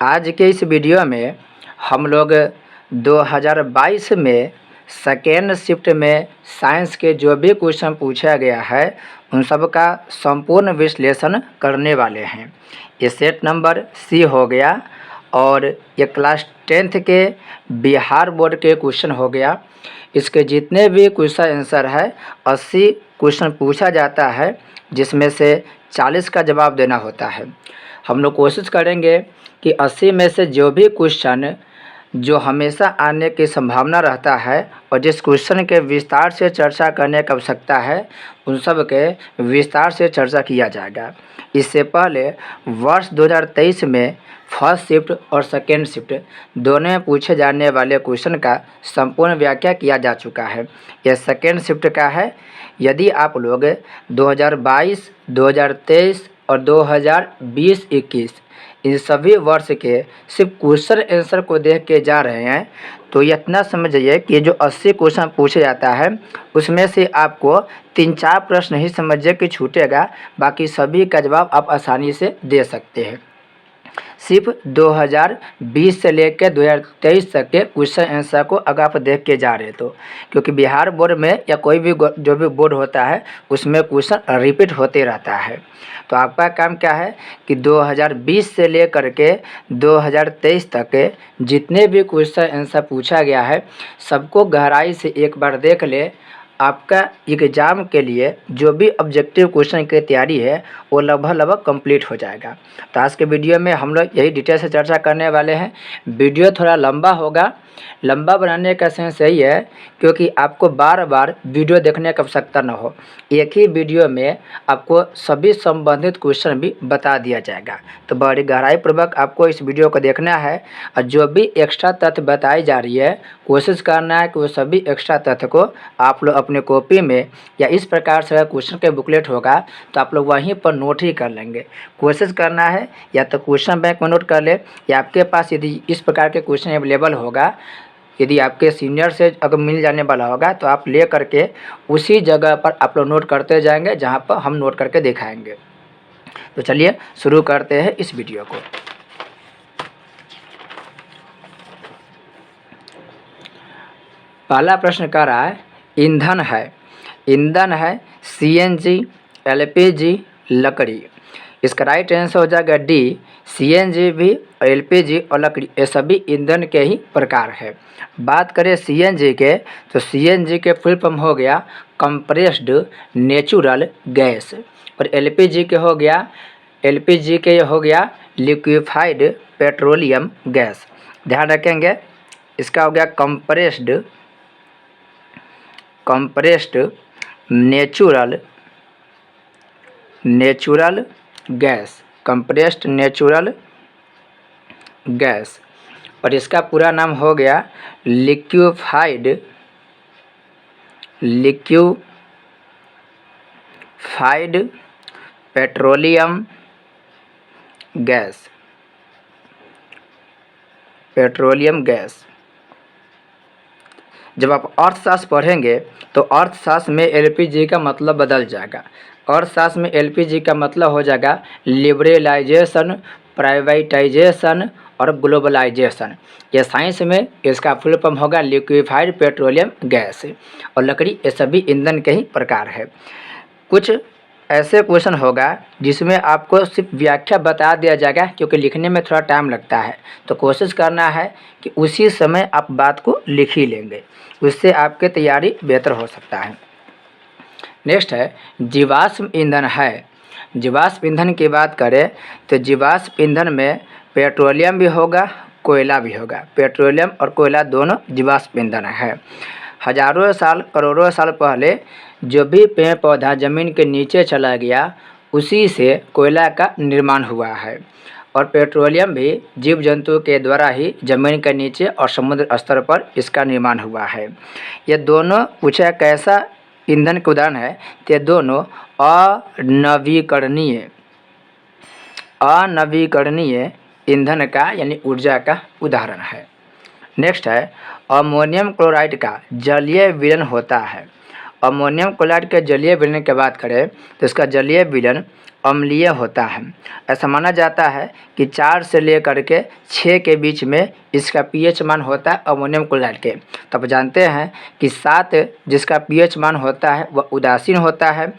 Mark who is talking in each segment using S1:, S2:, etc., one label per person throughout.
S1: आज के इस वीडियो में हम लोग 2022 में सेकेंड शिफ्ट में साइंस के जो भी क्वेश्चन पूछा गया है उन सब का संपूर्ण विश्लेषण करने वाले हैं। ये सेट नंबर सी हो गया और ये क्लास 10th के बिहार बोर्ड के क्वेश्चन हो गया। इसके जितने भी क्वेश्चन आंसर है 80 क्वेश्चन पूछा जाता है, जिसमें से 40 का जवाब देना होता है। हम लोग कोशिश करेंगे कि 80 में से जो भी क्वेश्चन जो हमेशा आने की संभावना रहता है और जिस क्वेश्चन के विस्तार से चर्चा करने की आवश्यकता है उन सब के विस्तार से चर्चा किया जाएगा। इससे पहले वर्ष 2023 में फर्स्ट शिफ्ट और सेकेंड शिफ्ट दोनों में पूछे जाने वाले क्वेश्चन का संपूर्ण व्याख्या किया जा चुका है। यह सेकेंड शिफ्ट का है। यदि आप लोग 2022, 2023 और 2020-21 इन सभी वर्ष के सिर्फ क्वेश्चन आंसर को देख के जा रहे हैं तो ये इतना समझिए कि जो 80 क्वेश्चन पूछे जाता है उसमें से आपको 3-4 प्रश्न ही समझिए कि छूटेगा, बाकी सभी का जवाब आप आसानी से दे सकते हैं। सिर्फ 2020 से लेकर 2023 तक के क्वेश्चन आंसर को अगर आप देख के जा रहे तो, क्योंकि बिहार बोर्ड में या कोई भी जो भी बोर्ड होता है उसमें क्वेश्चन रिपीट होते रहता है। तो आपका काम क्या है कि 2020 से लेकर के 2023 तक के जितने भी क्वेश्चन आंसर पूछा गया है सबको गहराई से एक बार देख ले। आपका एग्ज़ाम के लिए जो भी ऑब्जेक्टिव क्वेश्चन की तैयारी है वो लगभग कंप्लीट हो जाएगा। तो आज के वीडियो में हम लोग यही डिटेल से चर्चा करने वाले हैं। वीडियो थोड़ा लंबा होगा। लंबा बनाने का सेंस यही है क्योंकि आपको बार बार वीडियो देखने की आवश्यकता न हो। एक ही वीडियो में आपको सभी संबंधित क्वेश्चन भी बता दिया जाएगा। तो बड़ी गहराई पूर्वक आपको इस वीडियो को देखना है और जो भी एक्स्ट्रा तथ्य बताई जा रही है कोशिश करना है कि वो सभी एक्स्ट्रा तथ्य को आप लोग अपने कॉपी में या इस प्रकार से क्वेश्चन के बुकलेट होगा तो आप लोग वहीं पर नोट ही कर लेंगे। कोशिश करना है या तो क्वेश्चन बैंक में नोट कर ले या आपके पास यदि इस प्रकार के क्वेश्चन अवेलेबल होगा, यदि आपके सीनियर से अगर मिल जाने वाला होगा तो आप ले करके उसी जगह पर आप लोग नोट करते जाएंगे जहां पर हम नोट करके दिखाएंगे। तो चलिए शुरू करते हैं इस वीडियो को। पहला प्रश्न कह रहा है ईंधन है सीएनजी, एलपीजी, लकड़ी। इसका राइट आंसर हो जाएगा डी, सीएनजी भी और एलपीजी और लकड़ी ये सभी ईंधन के ही प्रकार है। बात करें सीएनजी के तो सीएनजी के फुल फॉर्म हो गया कंप्रेस्ड नेचुरल गैस और एलपीजी के हो गया लिक्विफाइड पेट्रोलियम गैस। ध्यान रखेंगे, इसका हो गया compressed natural gas, compressed natural gas और इसका पूरा नाम हो गया लिक्विफाइड पेट्रोलियम गैस। जब आप अर्थशास्त्र पढ़ेंगे तो अर्थशास्त्र में एलपीजी का मतलब बदल जाएगा। अर्थशास्त्र में एलपीजी का मतलब हो जाएगा लिबरलाइजेशन, प्राइवेटाइजेशन और ग्लोबलाइजेशन। ये साइंस में इसका फुल फॉर्म होगा लिक्विफाइड पेट्रोलियम गैस और लकड़ी ये सभी ईंधन के ही प्रकार है। कुछ ऐसे क्वेश्चन होगा जिसमें आपको सिर्फ व्याख्या बता दिया जाएगा क्योंकि लिखने में थोड़ा टाइम लगता है, तो कोशिश करना है कि उसी समय आप बात को लिख ही लेंगे, उससे आपकी तैयारी बेहतर हो सकता है। नेक्स्ट है जीवाश्म ईंधन है। जीवाश्म ईंधन की बात करें तो जीवाश्म ईंधन में पेट्रोलियम भी होगा, कोयला भी होगा। पेट्रोलियम और कोयला दोनों जीवाश्म ईंधन है। हजारों साल करोड़ों साल पहले जो भी पेड़ पौधा ज़मीन के नीचे चला गया उसी से कोयला का निर्माण हुआ है और पेट्रोलियम भी जीव जंतु के द्वारा ही ज़मीन के नीचे और समुद्र स्तर पर इसका निर्माण हुआ है। ये दोनों पूछा कैसा ईंधन के उदाहरण है तो ये दोनों अनवीकरणीय ईंधन का यानी ऊर्जा का उदाहरण है। नेक्स्ट है अमोनियम क्लोराइड का जलीय विलयन होता है। अमोनियम क्लोराइड के जलीय विलयन की बात करें तो इसका जलीय विलयन अम्लीय होता है। ऐसा माना जाता है कि 4 से लेकर के 6 के बीच में इसका पीएच मान होता है अमोनियम क्लोराइड के। तो आप जानते हैं कि 7 जिसका पीएच मान होता है वह उदासीन होता है,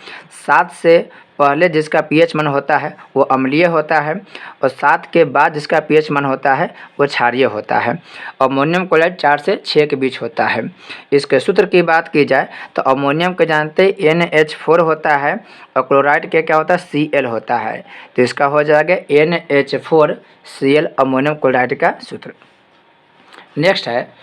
S1: 7 से पहले जिसका पीएच मान होता है वो अम्लीय होता है और 7 के बाद जिसका पीएच मान होता है वो क्षारीय होता है। अमोनियम क्लोराइड 4 से 6 के बीच होता है। इसके सूत्र की बात की जाए तो अमोनियम के जानते NH4 होता है और क्लोराइड के क्या होता है Cl होता है। तो इसका हो जाएगा NH4Cl अमोनियम क्लोराइड का सूत्र। नेक्स्ट है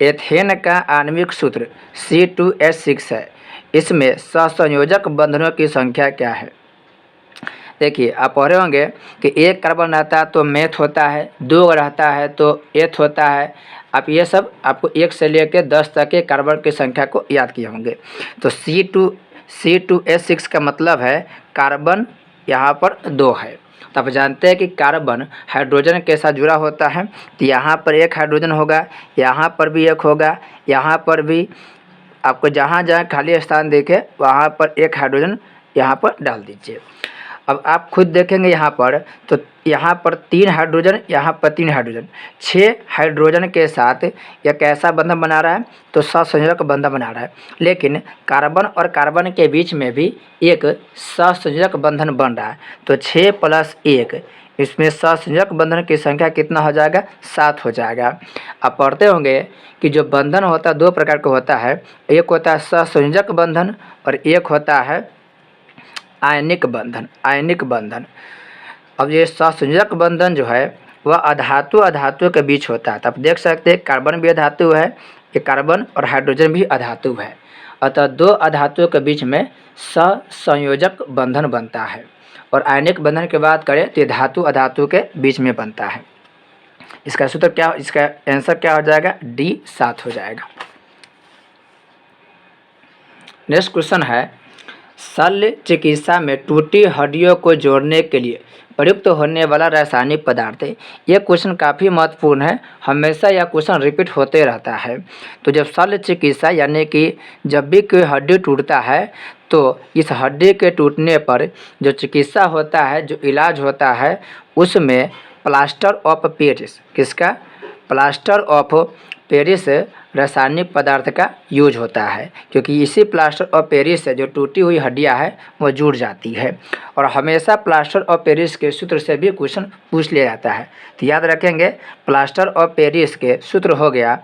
S1: एथेन का आणविक सूत्र C2H6 है। इसमें सहसंयोजक बंधनों की संख्या क्या है? देखिए आप पढ़े होंगे कि एक कार्बन रहता है तो मेथ होता है, 2 रहता है तो एथ होता है। आप ये सब आपको 1 से लेकर 10 तक के कार्बन की संख्या को याद किए होंगे। तो C2H6 का मतलब है कार्बन यहाँ पर 2 है। तो आप जानते हैं कि कार्बन हाइड्रोजन के साथ जुड़ा होता है, तो यहाँ पर 1 हाइड्रोजन होगा, यहाँ पर भी 1 होगा, यहाँ पर भी। आपको जहाँ जहाँ खाली स्थान देखे वहाँ पर 1 हाइड्रोजन यहाँ पर डाल दीजिए। अब आप खुद देखेंगे यहाँ पर तो यहाँ पर 3 हाइड्रोजन, यहाँ पर 3 हाइड्रोजन, 6 हाइड्रोजन के साथ यह कैसा बंधन बना रहा है? तो सहसंयोजक बंधन बना रहा है। लेकिन कार्बन और कार्बन के बीच में भी एक सहसंयोजक बंधन बन रहा है। तो 6 + 1 इसमें सहसंयोजक बंधन की संख्या कितना हो जाएगा? 7 हो जाएगा। आप पढ़ते होंगे कि जो बंधन होता है 2 प्रकार का होता है, एक होता है सहसंयोजक बंधन और एक होता है आयनिक बंधन। अब ये सहसंयोजक बंधन जो है वह अधातु के बीच होता है। तो आप देख सकते हैं कार्बन भी अधातु है, ये कार्बन और हाइड्रोजन भी अधातु है। अतः 2 अधातुओं के बीच में सहसंयोजक बंधन बनता है। और आयनिक बंधन की बात करें तो ये धातु अधातु के बीच में बनता है। इसका सूत्र क्या, इसका आंसर क्या हो जाएगा? D 7 हो जाएगा। नेक्स्ट क्वेश्चन है शल्य चिकित्सा में टूटी हड्डियों को जोड़ने के लिए प्रयुक्त होने वाला रासायनिक पदार्थ है। यह क्वेश्चन काफ़ी महत्वपूर्ण है, हमेशा यह क्वेश्चन रिपीट होते रहता है। तो जब शल्य चिकित्सा यानी कि जब भी कोई हड्डी टूटता है तो इस हड्डी के टूटने पर जो चिकित्सा होता है, जो इलाज होता है, उसमें प्लास्टर ऑफ पेरिस, किसका? प्लास्टर ऑफ पेरिस रासायनिक पदार्थ का यूज होता है, क्योंकि इसी प्लास्टर ऑफ पेरिस से जो टूटी हुई हड्डियां है वो जुड़ जाती है। और हमेशा प्लास्टर ऑफ पेरिस के सूत्र से भी क्वेश्चन पूछ लिया जाता है। तो याद रखेंगे प्लास्टर ऑफ पेरिस के सूत्र हो गया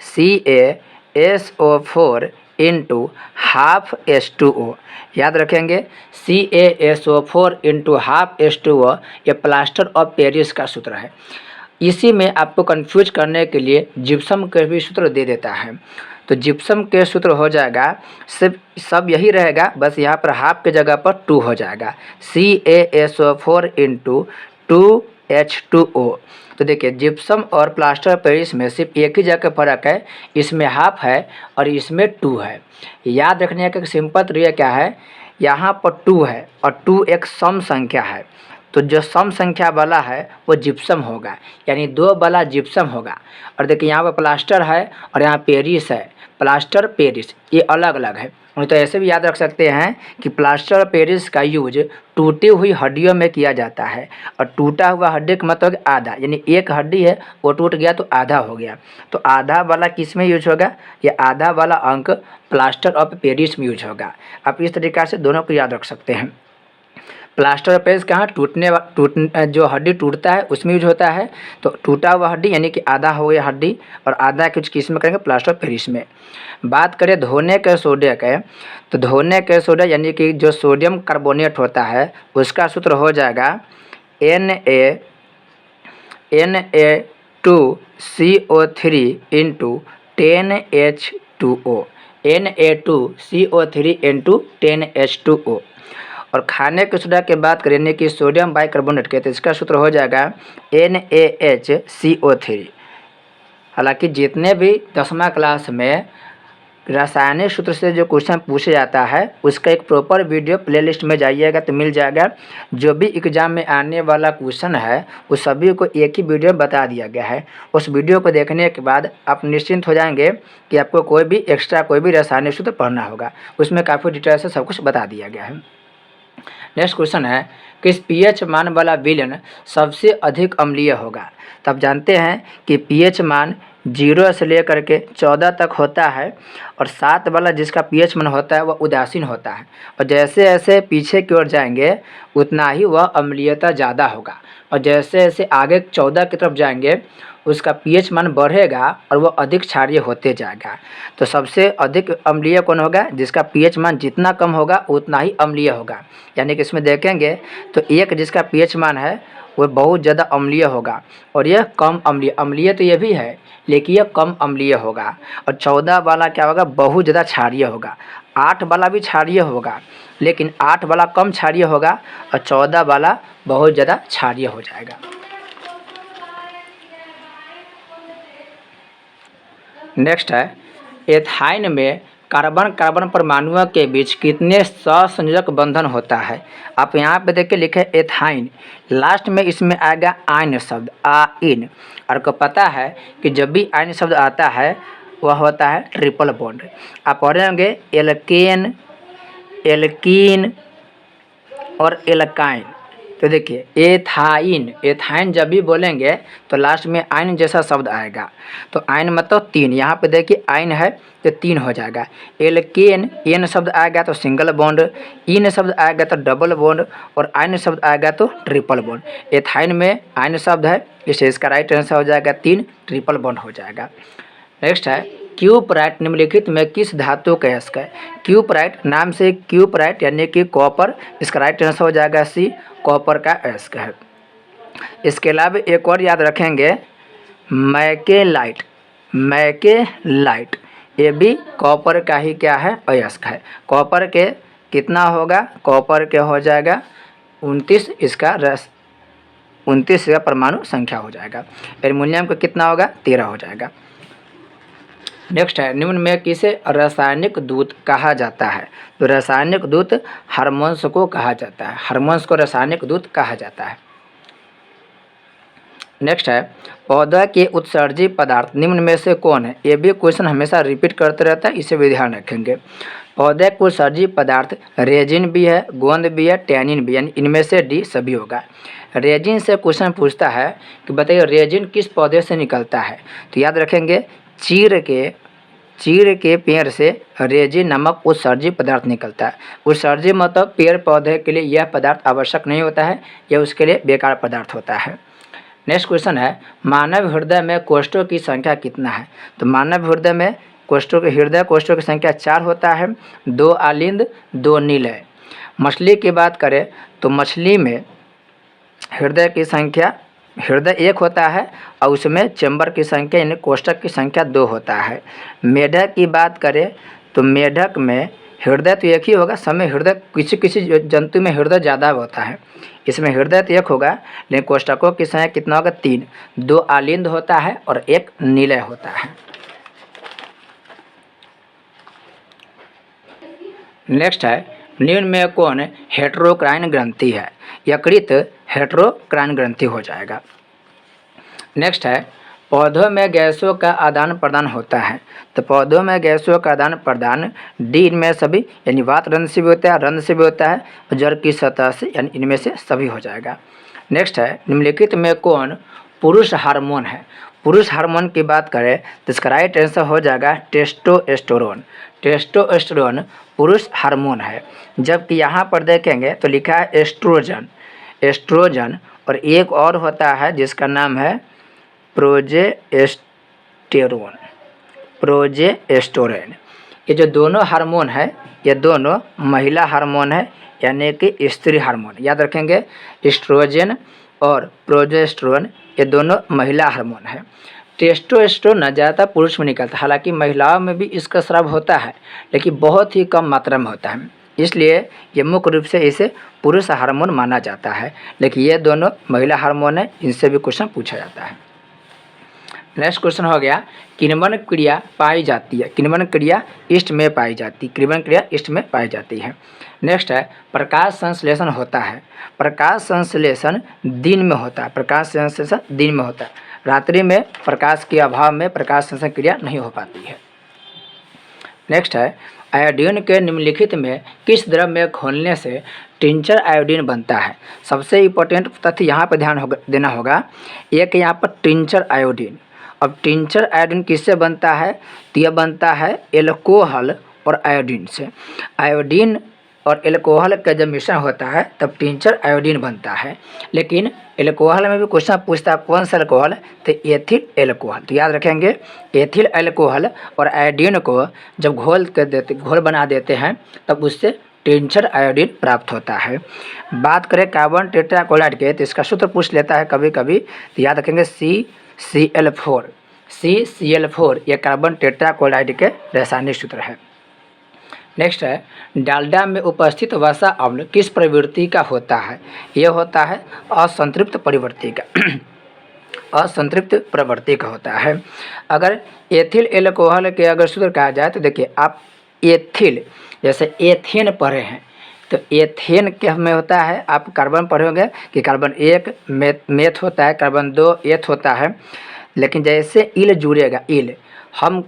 S1: CaSO4 × ½ H2O। याद रखेंगे CaSO4 × ½ H2O ये प्लास्टर ऑफ पेरिस का सूत्र है। इसी में आपको कंफ्यूज करने के लिए जिप्सम के भी सूत्र दे देता है। तो जिप्सम के सूत्र हो जाएगा सब यही रहेगा, बस यहाँ पर हाफ के जगह पर 2 हो जाएगा, CaSO4 × 2H2O। तो देखिए जिप्सम और प्लास्टर ऑफ पेरिस में सिर्फ एक ही जगह फर्क है, इसमें हाफ है और इसमें 2 है। याद रखने का सिंपल तरीका क्या है, यहाँ पर 2 है और 2 एक सम संख्या है, तो जो सम संख्या वाला है वो जिप्सम होगा, यानी 2 वाला जिप्सम होगा। और देखिए यहाँ पर प्लास्टर है और यहाँ पेरिस है, प्लास्टर पेरिस ये अलग अलग है। तो ऐसे भी याद रख सकते हैं कि प्लास्टर पेरिस का यूज टूटी हुई हड्डियों में किया जाता है। और टूटा हुआ हड्डी का मतलब आधा, यानी एक हड्डी है वो टूट गया तो आधा हो गया, तो आधा वाला किस में यूज होगा? ये आधा वाला अंक प्लास्टर ऑफ पेरिस में यूज होगा। आप इस तरीक़ा से दोनों को याद रख सकते हैं। प्लास्टर ऑफ पेरिस कहाँ? जो हड्डी टूटता है उसमें यूज होता है। तो टूटा हुआ हड्डी यानी कि आधा हो गया हड्डी, और आधा कुछ किस में करेंगे? प्लास्टर ऑफ पेरिस में। बात करें धोने के सोडा के, तो धोने के सोडा यानी कि जो सोडियम कार्बोनेट होता है उसका सूत्र हो जाएगा Na2CO3 × 10H2O, Na2CO3 × 10H2O। और खाने के सोडा की बात करें यानी कि सोडियम बाइकार्बोनेट के, तो इसका सूत्र हो जाएगा NaHCO3। हालांकि जितने भी 10वीं क्लास में रासायनिक सूत्र से जो क्वेश्चन पूछा जाता है उसका एक प्रॉपर वीडियो प्लेलिस्ट में जाइएगा तो मिल जाएगा। जो भी एग्ज़ाम में आने वाला क्वेश्चन है उस सभी को एक ही वीडियो में बता दिया गया है। उस वीडियो को देखने के बाद आप निश्चिंत हो जाएंगे कि आपको कोई भी एक्स्ट्रा कोई भी रासायनिक सूत्र पढ़ना होगा, उसमें काफ़ी डिटेल से सब कुछ बता दिया गया है। नेक्स्ट क्वेश्चन है किस पीएच मान वाला विलयन सबसे अधिक अम्लीय होगा। तो आप जानते हैं कि पीएच मान 0 से लेकर के 14 तक होता है और 7 वाला जिसका पीएच मान होता है वह उदासीन होता है, और जैसे जैसे पीछे की ओर जाएंगे उतना ही वह अम्लीयता ज़्यादा होगा, और जैसे जैसे आगे 14 की तरफ जाएंगे उसका पीएच मान बढ़ेगा और वह अधिक क्षारीय होते जाएगा। तो सबसे अधिक अम्लीय कौन होगा, जिसका पीएच मान जितना कम होगा उतना ही अम्लीय होगा। यानी कि इसमें देखेंगे तो एक जिसका पीएच मान है वह बहुत ज़्यादा अम्लीय होगा और यह कम अम्लीय, अम्लीय तो यह भी है लेकिन यह कम अम्लीय होगा। और 14 वाला क्या होगा, बहुत ज़्यादा क्षारीय होगा। 8 वाला भी क्षारीय होगा लेकिन 8 वाला कम क्षारीय होगा और 14 वाला बहुत ज़्यादा क्षारीय हो जाएगा। नेक्स्ट है एथाइन में कार्बन कार्बन परमाणुओं के बीच कितने सहसंयोजक बंधन होता है। आप यहाँ पे देखिए लिखे एथाइन, लास्ट में इसमें आएगा आइन शब्द आइन, और को पता है कि जब भी आइन शब्द आता है वह होता है ट्रिपल बॉन्ड। आप पढ़े होंगे एल्केन, एल्कीन और एल्काइन। तो देखिए एथाइन, एथाइन जब भी बोलेंगे तो लास्ट में आइन जैसा शब्द आएगा। तो आइन मतलब 3, यहाँ पे देखिए आइन है तो 3 हो जाएगा। एल्केन, एन शब्द आएगा तो सिंगल बॉन्ड, इन शब्द आएगा तो डबल बॉन्ड, और आइन शब्द आएगा तो ट्रिपल बॉन्ड। एथाइन में आइन शब्द है इसलिए इसका राइट आंसर हो जाएगा 3, ट्रिपल बॉन्ड हो जाएगा। नेक्स्ट है क्यूपराइट निम्नलिखित में किस धातु का अयस्क है। क्यूपराइट नाम से क्यूपराइट यानी कि कॉपर, इसका राइट आंसर हो जाएगा सी, कॉपर का अयस्क है। इसके अलावा एक और याद रखेंगे मैकेलाइट, मैकेलाइट ये भी कॉपर का ही क्या है, अयस्क है। कॉपर के कितना होगा, कॉपर के हो जाएगा 29, इसका 29 का परमाणु संख्या हो जाएगा। एल्युमिनियम का कितना होगा, 13 हो जाएगा। नेक्स्ट है निम्न में किसे रासायनिक दूत कहा जाता है। तो रासायनिक दूत हार्मोन्स को कहा जाता है, हार्मोन्स को रासायनिक दूत कहा जाता है। नेक्स्ट है पौधा के उत्सर्जी पदार्थ निम्न में से कौन है। ये भी क्वेश्चन हमेशा रिपीट करते रहता है, इसे भी ध्यान रखेंगे। पौधे के उत्सर्जी पदार्थ रेजिन भी है, गोंद भी है, टैनिन भी, यानी इनमें से डी सभी होगा। रेजिन से क्वेश्चन पूछता है कि बताइए रेजिन किस पौधे से निकलता है। तो याद रखेंगे चीड़ के पेड़ से रेजिन नामक उत्सर्जी पदार्थ निकलता है। उत्सर्जी मतलब पेड़ पौधे के लिए यह पदार्थ आवश्यक नहीं होता है, यह उसके लिए बेकार पदार्थ होता है। नेक्स्ट क्वेश्चन है मानव हृदय में कोष्ठों की संख्या कितना है। तो मानव हृदय में हृदय कोष्ठों की संख्या 4 होता है, 2 आलिंद 2 नीलय। मछली की बात करें तो मछली में हृदय की संख्या, हृदय 1 होता है और उसमें चैम्बर की संख्या यानी कोष्ठक की संख्या 2 होता है। मेढक की बात करें तो मेढक में हृदय तो 1 ही होगा, समय हृदय किसी किसी जंतु में हृदय ज़्यादा होता है, इसमें हृदय तो 1 होगा लेकिन कोष्ठकों की संख्या कितना होगा, 3, 2 आलिंद होता है और 1 नीलय होता है। नेक्स्ट है निम्न में कौन हेटेरोक्राइन ग्रंथि है। यकृत हेटेरोक्राइन ग्रंथि हो जाएगा। नेक्स्ट है पौधों में गैसों का आदान प्रदान होता है। तो पौधों में गैसों का आदान प्रदान डी इनमें सभी यानी वात रंध्र से भी होता है, रंध्र से भी होता है, जड़ की सतह से, यानी इनमें से सभी हो जाएगा। नेक्स्ट है निम्नलिखित में कौन पुरुष हार्मोन है। पुरुष हार्मोन की बात करें तो इसका राइट आंसर हो जाएगा टेस्टोस्टेरोन। टेस्टोस्टेरोन पुरुष हार्मोन है, जबकि यहाँ पर देखेंगे तो लिखा है एस्ट्रोजन, एस्ट्रोजन, और एक और होता है जिसका नाम है प्रोजेस्टेरोन, प्रोजेस्टेरोन। ये जो दोनों हार्मोन है ये दोनों महिला हार्मोन है यानी कि स्त्री हार्मोन। याद रखेंगे एस्ट्रोजन और प्रोजेस्टेरोन ये दोनों महिला हार्मोन है। टेस्टोस्टेरोन ज़्यादातर पुरुष में निकलता है, हालांकि महिलाओं में भी इसका स्राव होता है लेकिन बहुत ही कम मात्रा में होता है, इसलिए ये मुख्य रूप से इसे पुरुष हार्मोन माना जाता है, लेकिन ये दोनों महिला हार्मोन है, इनसे भी क्वेश्चन पूछा जाता है। नेक्स्ट क्वेश्चन हो गया, किण्वन क्रिया पाई जाती है, किण्वन क्रिया ईस्ट में पाई जाती है, किण्वन क्रिया ईस्ट में पाई जाती है। नेक्स्ट है, प्रकाश संश्लेषण होता है, प्रकाश संश्लेषण दिन में होता है, प्रकाश संश्लेषण दिन में होता है, रात्रि में प्रकाश के अभाव में प्रकाश संश्लेषण क्रिया नहीं हो पाती है। नेक्स्ट है, आयोडीन के निम्नलिखित में किस द्रव में घोलने से टिंचर आयोडीन बनता है। सबसे इम्पोर्टेंट तथ्य यहाँ पर ध्यान देना होगा, एक यहाँ पर टिंचर आयोडीन। अब टिंचर आयोडीन किससे बनता है, तो यह बनता है एल्कोहल और आयोडीन से। आयोडीन और एल्कोहल का जब मिश्रण होता है तब टिंचर आयोडीन बनता है। लेकिन एल्कोहल में भी क्वेश्चन पूछता है कौन सा एल्कोहल, तो एथिल एल्कोहल। तो याद रखेंगे, एथिल एल्कोहल और आयोडीन को जब घोल बना देते हैं तब उससे टिंचर आयोडीन प्राप्त होता है। बात करें कार्बन टेट्राक्लोराइड के, तो इसका सूत्र पूछ लेता है कभी कभी, तो याद रखेंगे CCl4, CCl4 ये कार्बन टेट्राक्लोराइड के रासायनिक सूत्र है। नेक्स्ट है, डालडा में उपस्थित वसा अम्ल किस प्रवृत्ति का होता है, यह होता है असंतृप्त प्रवृत्ति का असंतृप्त प्रवृत्ति का होता है। अगर एथिल एल्कोहल के अगर सूत्र कहा जाए तो देखिए आप एथिल जैसे एथेन पढ़े हैं, तो एथेन के में होता है, आप कार्बन पढ़े होंगे कि कार्बन 1 मेथ होता है, कार्बन 2 एथ होता है। लेकिन जैसे इल जुड़ेगा, इल हम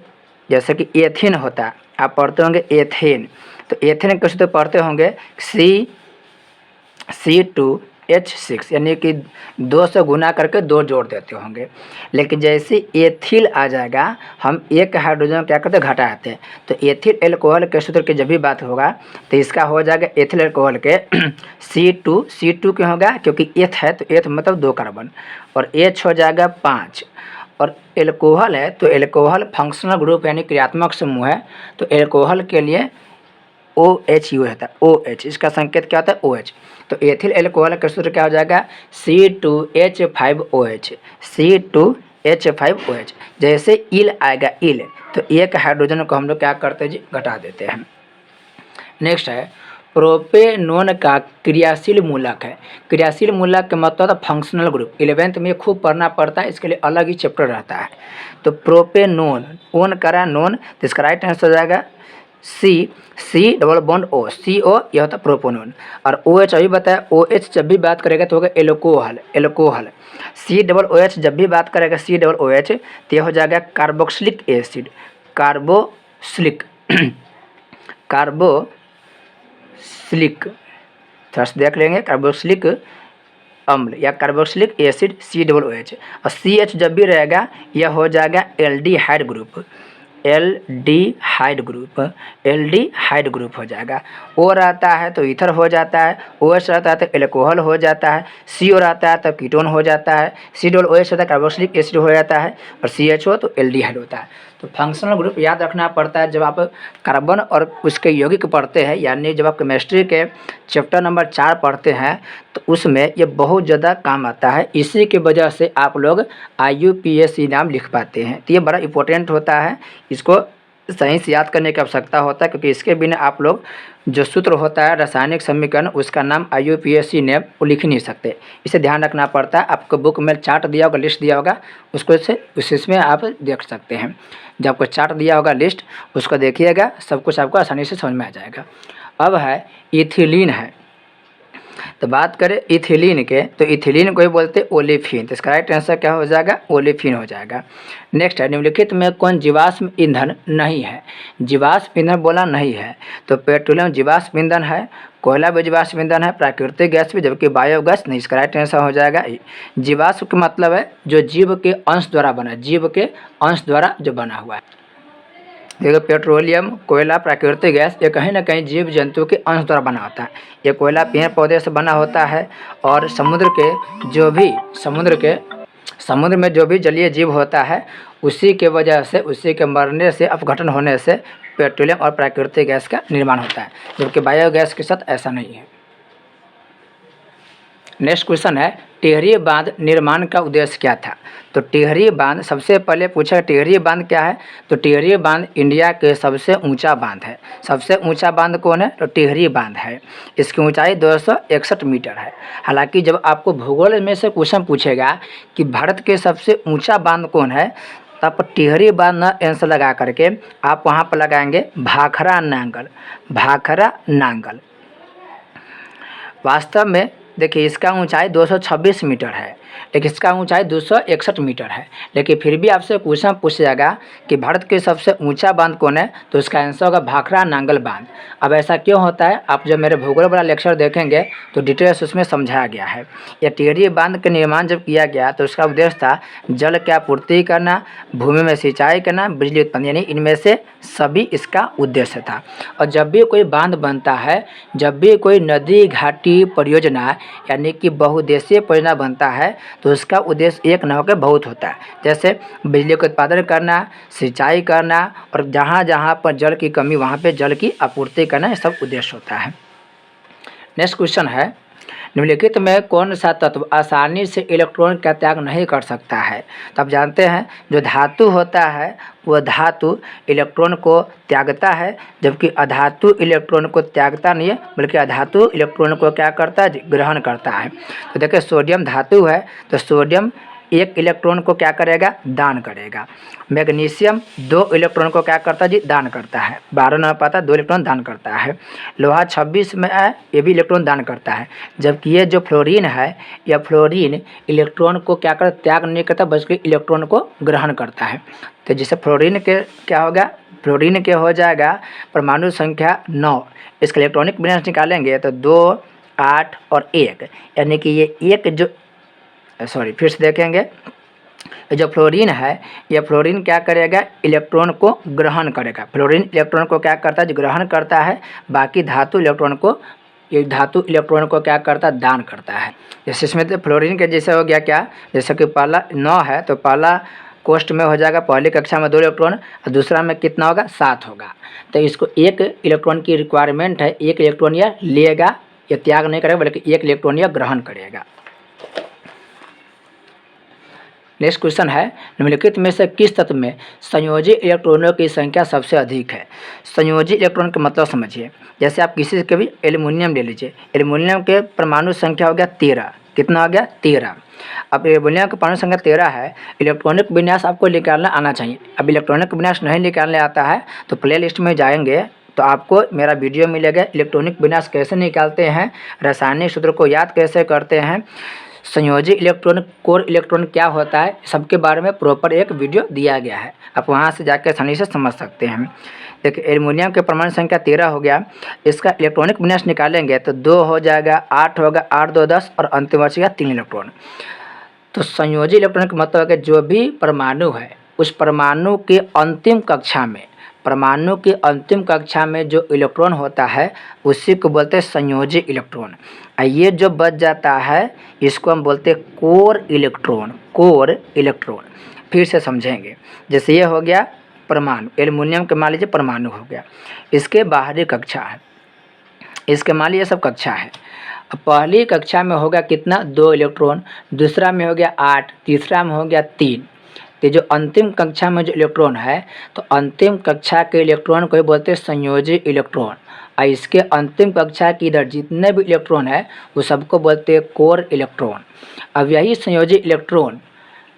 S1: जैसे कि एथेन होता है, आप पढ़ते होंगे एथेन, तो एथेन के सूत्र पढ़ते होंगे C2H6, यानी कि 2 से गुना करके 2 जोड़ देते होंगे। लेकिन जैसे एथिल आ जाएगा, हम एक हाइड्रोजन क्या करते हैं, घटाते हैं, तो एथिल एल्कोहल के सूत्र की जब भी बात होगा तो इसका हो जाएगा एथिल एल्कोहल के C2 क्यों होगा, क्योंकि एथ है तो एथ मतलब 2 कार्बन, और H हो जाएगा 5, और एल्कोहल है तो एल्कोहल फंक्शनल ग्रुप यानी क्रियात्मक समूह है, तो एल्कोहल के लिए OH यूज होता है, OH इसका संकेत क्या होता है, OH। तो एथिल एल्कोहल का सूत्र क्या हो जाएगा C2H5OH, C2H5OH। जैसे इल आएगा, इल तो एक हाइड्रोजन को हम लोग क्या करते हैं जी, घटा देते हैं। नेक्स्ट है, प्रोपेनोन का क्रियाशील मूलक है। क्रियाशील मूलक का मतलब होता है फंक्शनल ग्रुप, 11th में खूब पढ़ना पड़ता है, इसके लिए अलग ही चैप्टर रहता है। तो प्रोपेनोन, ओन करा नोन, तो इसका राइट आंसर हो जाएगा C double bond O, CO यह होता है प्रोपेनोन। और OH अभी बताया, OH जब भी बात करेगा तो होगा alcohol, alcohol. C double OH जब भी बात करेगा, C डबल OH तो यह हो जाएगा कार्बोक्सिलिक एसिड, कार्बोक्सिलिक कार्बोक्सिलिक थोड़ा सा देख लेंगे, कार्बोक्सिलिक अम्ल या carboxylic acid C double OH। और CH जब भी रहेगा यह हो जाएगा aldehyde group, aldehyde group, aldehyde group हो जाएगा। O रहता है तो ईथर हो जाता है, OH रहता है तो एल्कोहल हो जाता है, CO रहता है तो कीटोन हो जाता है, C डबल OH होता है कार्बोक्सिलिक एसिड हो जाता है, और CH तो एल्डिहाइड होता है। तो फंक्शनल ग्रुप याद रखना पड़ता है जब आप कार्बन और उसके यौगिक पढ़ते हैं, यानी जब आप केमिस्ट्री के चैप्टर नंबर 4 पढ़ते हैं तो उसमें ये बहुत ज़्यादा काम आता है। इसी की वजह से आप लोग IUPAC नाम लिख पाते हैं, तो ये बड़ा इंपॉर्टेंट होता है, इसको सही से याद करने की आवश्यकता होता है, क्योंकि इसके बिना आप लोग जो सूत्र होता है रासायनिक समीकरण उसका नाम IUPAC ने वो लिख नहीं सकते, इसे ध्यान रखना पड़ता है। आपको बुक में चार्ट दिया होगा, लिस्ट दिया होगा, उसको इसमें आप देख सकते हैं। जब आपको चार्ट दिया होगा लिस्ट, उसको देखिएगा, सब कुछ आपको आसानी से समझ में आ जाएगा। अब है इथिलीन है, तो बात करें इथिलीन के, तो इथिलीन को ही बोलते हैं ओलेफिन, तो इसका राइट आंसर क्या हो जाएगा, ओलेफिन हो जाएगा। नेक्स्ट है, निम्नलिखित में कौन जीवाश्म ईंधन नहीं है। जीवाश्म ईंधन बोला नहीं है, तो पेट्रोलियम जीवाश्म ईंधन है, कोयला भी जीवाश्म ईंधन है, प्राकृतिक गैस भी, जबकि बायोगैस नहीं। इसका राइट आंसर हो जाएगा जीवाश्म का मतलब है जो जीव के अंश द्वारा बना, जीव के अंश द्वारा जो बना हुआ है। देखो पेट्रोलियम, कोयला, प्राकृतिक गैस ये कहीं ना कहीं जीव जंतु के अंश द्वारा बना होता है। ये कोयला पेड़ पौधे से बना होता है, और समुद्र में जो भी जलीय जीव होता है उसी के वजह से, उसी के मरने से, अपघटन होने से पेट्रोलियम और प्राकृतिक गैस का निर्माण होता है, जबकि बायोगैस के साथ ऐसा नहीं है। नेक्स्ट क्वेश्चन है टिहरी बांध निर्माण का उद्देश्य क्या था। तो टिहरी बांध सबसे पहले पूछा टिहरी बांध क्या है। तो टिहरी बांध इंडिया के सबसे ऊंचा बांध है। सबसे ऊंचा बांध कौन है। तो टिहरी बांध है। इसकी ऊंचाई 261 मीटर है। हालांकि जब आपको भूगोल में से क्वेश्चन पूछेगा कि भारत के सबसे ऊंचा बांध कौन है, तब टिहरी बांध न आंसर लगा करके आप वहाँ पर लगाएंगे भाखरा नांगल। भाखरा नांगल वास्तव में देखिए इसका ऊंचाई 226 मीटर है, लेकिन इसका ऊंचाई 261 मीटर है। लेकिन फिर भी आपसे क्वेश्चन पूछा जाएगा कि भारत के सबसे ऊंचा बांध कौन है, तो इसका आंसर होगा भाखरा नांगल बांध। अब ऐसा क्यों होता है, आप जब मेरे भूगोल वाला लेक्चर देखेंगे तो डिटेल्स उसमें समझाया गया है। यह टिहरी बांध का निर्माण जब किया गया तो उसका उद्देश्य था जल की आपूर्ति करना, भूमि में सिंचाई करना, बिजली उत्पन्न, यानी इनमें से सभी इसका उद्देश्य था। और जब भी कोई बांध बनता है, जब भी कोई नदी घाटी परियोजना यानी कि बहुउद्देशीय परियोजना बनता है, तो उसका उद्देश्य एक न होकर बहुत होता है। जैसे बिजली का उत्पादन करना, सिंचाई करना, और जहाँ जहाँ पर जल की कमी वहाँ पे जल की आपूर्ति करना, ये सब उद्देश्य होता है। नेक्स्ट क्वेश्चन है निम्नलिखित में कौन सा तत्व आसानी से इलेक्ट्रॉन का त्याग नहीं कर सकता है। तो आप जानते हैं जो धातु होता है वह धातु इलेक्ट्रॉन को त्यागता है, जबकि अधातु इलेक्ट्रॉन को त्यागता नहीं है, बल्कि अधातु इलेक्ट्रॉन को क्या करता है, ग्रहण करता है। तो देखिए सोडियम धातु है तो सोडियम एक इलेक्ट्रॉन को क्या करेगा, दान करेगा। मैग्नीशियम 2 इलेक्ट्रॉन को क्या करता है जी, दान करता है। 12 नंबर पाता 2 इलेक्ट्रॉन दान करता है। लोहा 26 में है, ये भी इलेक्ट्रॉन दान करता है। जबकि ये जो फ्लोरीन है, यह फ्लोरीन इलेक्ट्रॉन को क्या करता, त्याग नहीं करता, बल्कि इलेक्ट्रॉन को ग्रहण करता है। तो जैसे फ्लोरीन के क्या होगा, फ्लोरीन के हो जाएगा परमाणु संख्या 9। इसका इलेक्ट्रॉनिक विन्यास निकालेंगे तो 2, 8 और 1, यानी कि ये एक जो फिर से देखेंगे, जो फ्लोरीन है यह फ्लोरीन क्या करेगा, इलेक्ट्रॉन को ग्रहण करेगा। फ्लोरीन इलेक्ट्रॉन को क्या करता है, ग्रहण करता है। बाकी धातु इलेक्ट्रॉन को, ये धातु इलेक्ट्रॉन को क्या करता है, दान करता है। जैसे इसमें तो फ्लोरीन के जैसे हो गया क्या, जैसे कि पहला 9 है तो पहला कोष्ट में हो जाएगा, पहली कक्षा में 2 इलेक्ट्रॉन और दूसरा में कितना होगा, 7 होगा। तो इसको 1 इलेक्ट्रॉन की रिक्वायरमेंट है, 1 इलेक्ट्रॉन यह लेगा, यह त्याग नहीं करेगा, बल्कि 1 इलेक्ट्रॉन यह ग्रहण करेगा। नेक्स्ट क्वेश्चन है निम्नलिखित में से किस तत्व में संयोजी इलेक्ट्रॉनों की संख्या सबसे अधिक है। संयोजी इलेक्ट्रॉन का मतलब समझिए, जैसे आप किसी के भी एल्युमिनियम ले लीजिए, एल्युमिनियम के परमाणु संख्या हो गया 13। कितना हो गया, 13। अब एल्युमिनियम का परमाणु संख्या 13 है, इलेक्ट्रॉनिक विन्यास आपको निकालना आना चाहिए। अब इलेक्ट्रॉनिक विन्यास नहीं निकालने आता है तो प्ले लिस्ट में जाएंगे तो आपको मेरा वीडियो मिलेगा, इलेक्ट्रॉनिक विन्यास कैसे निकालते हैं, रासायनिक सूत्र को याद कैसे करते हैं, संयोजी इलेक्ट्रॉन, कोर इलेक्ट्रॉन क्या होता है, सबके बारे में प्रॉपर एक वीडियो दिया गया है। आप वहां से जाकर आसानी से समझ सकते हैं। देखिए एल्युमिनियम के परमाणु संख्या 13 हो गया, इसका इलेक्ट्रॉनिक विन्यास निकालेंगे तो 2 हो जाएगा, 8 होगा, 8 2 10 और अंतिम बचेगा 3 इलेक्ट्रॉन। तो संयोजी इलेक्ट्रॉन का मतलब है कि जो भी परमाणु है उस परमाणु के अंतिम कक्षा में, परमाणु की अंतिम कक्षा में जो इलेक्ट्रॉन होता है उसी को बोलते हैं संयोजी इलेक्ट्रॉन। ये जो बच जाता है इसको हम बोलते हैं कोर इलेक्ट्रॉन। कोर इलेक्ट्रॉन फिर से समझेंगे, जैसे ये हो गया परमाणु, एल्युमिनियम के मान लीजिए परमाणु हो गया, इसके बाहरी कक्षा है, इसके मान लीजिए सब कक्षा है। अब पहली कक्षा में होगा कितना, 2 इलेक्ट्रॉन, दूसरा में हो गया 8, तीसरा में हो गया 3। तो जो अंतिम कक्षा में जो इलेक्ट्रॉन है तो अंतिम कक्षा के इलेक्ट्रॉन को ही बोलते हैं संयोजी इलेक्ट्रॉन। और इसके अंतिम कक्षा के इधर जितने भी इलेक्ट्रॉन है वो सबको बोलते हैं कोर इलेक्ट्रॉन। अब यही संयोजी इलेक्ट्रॉन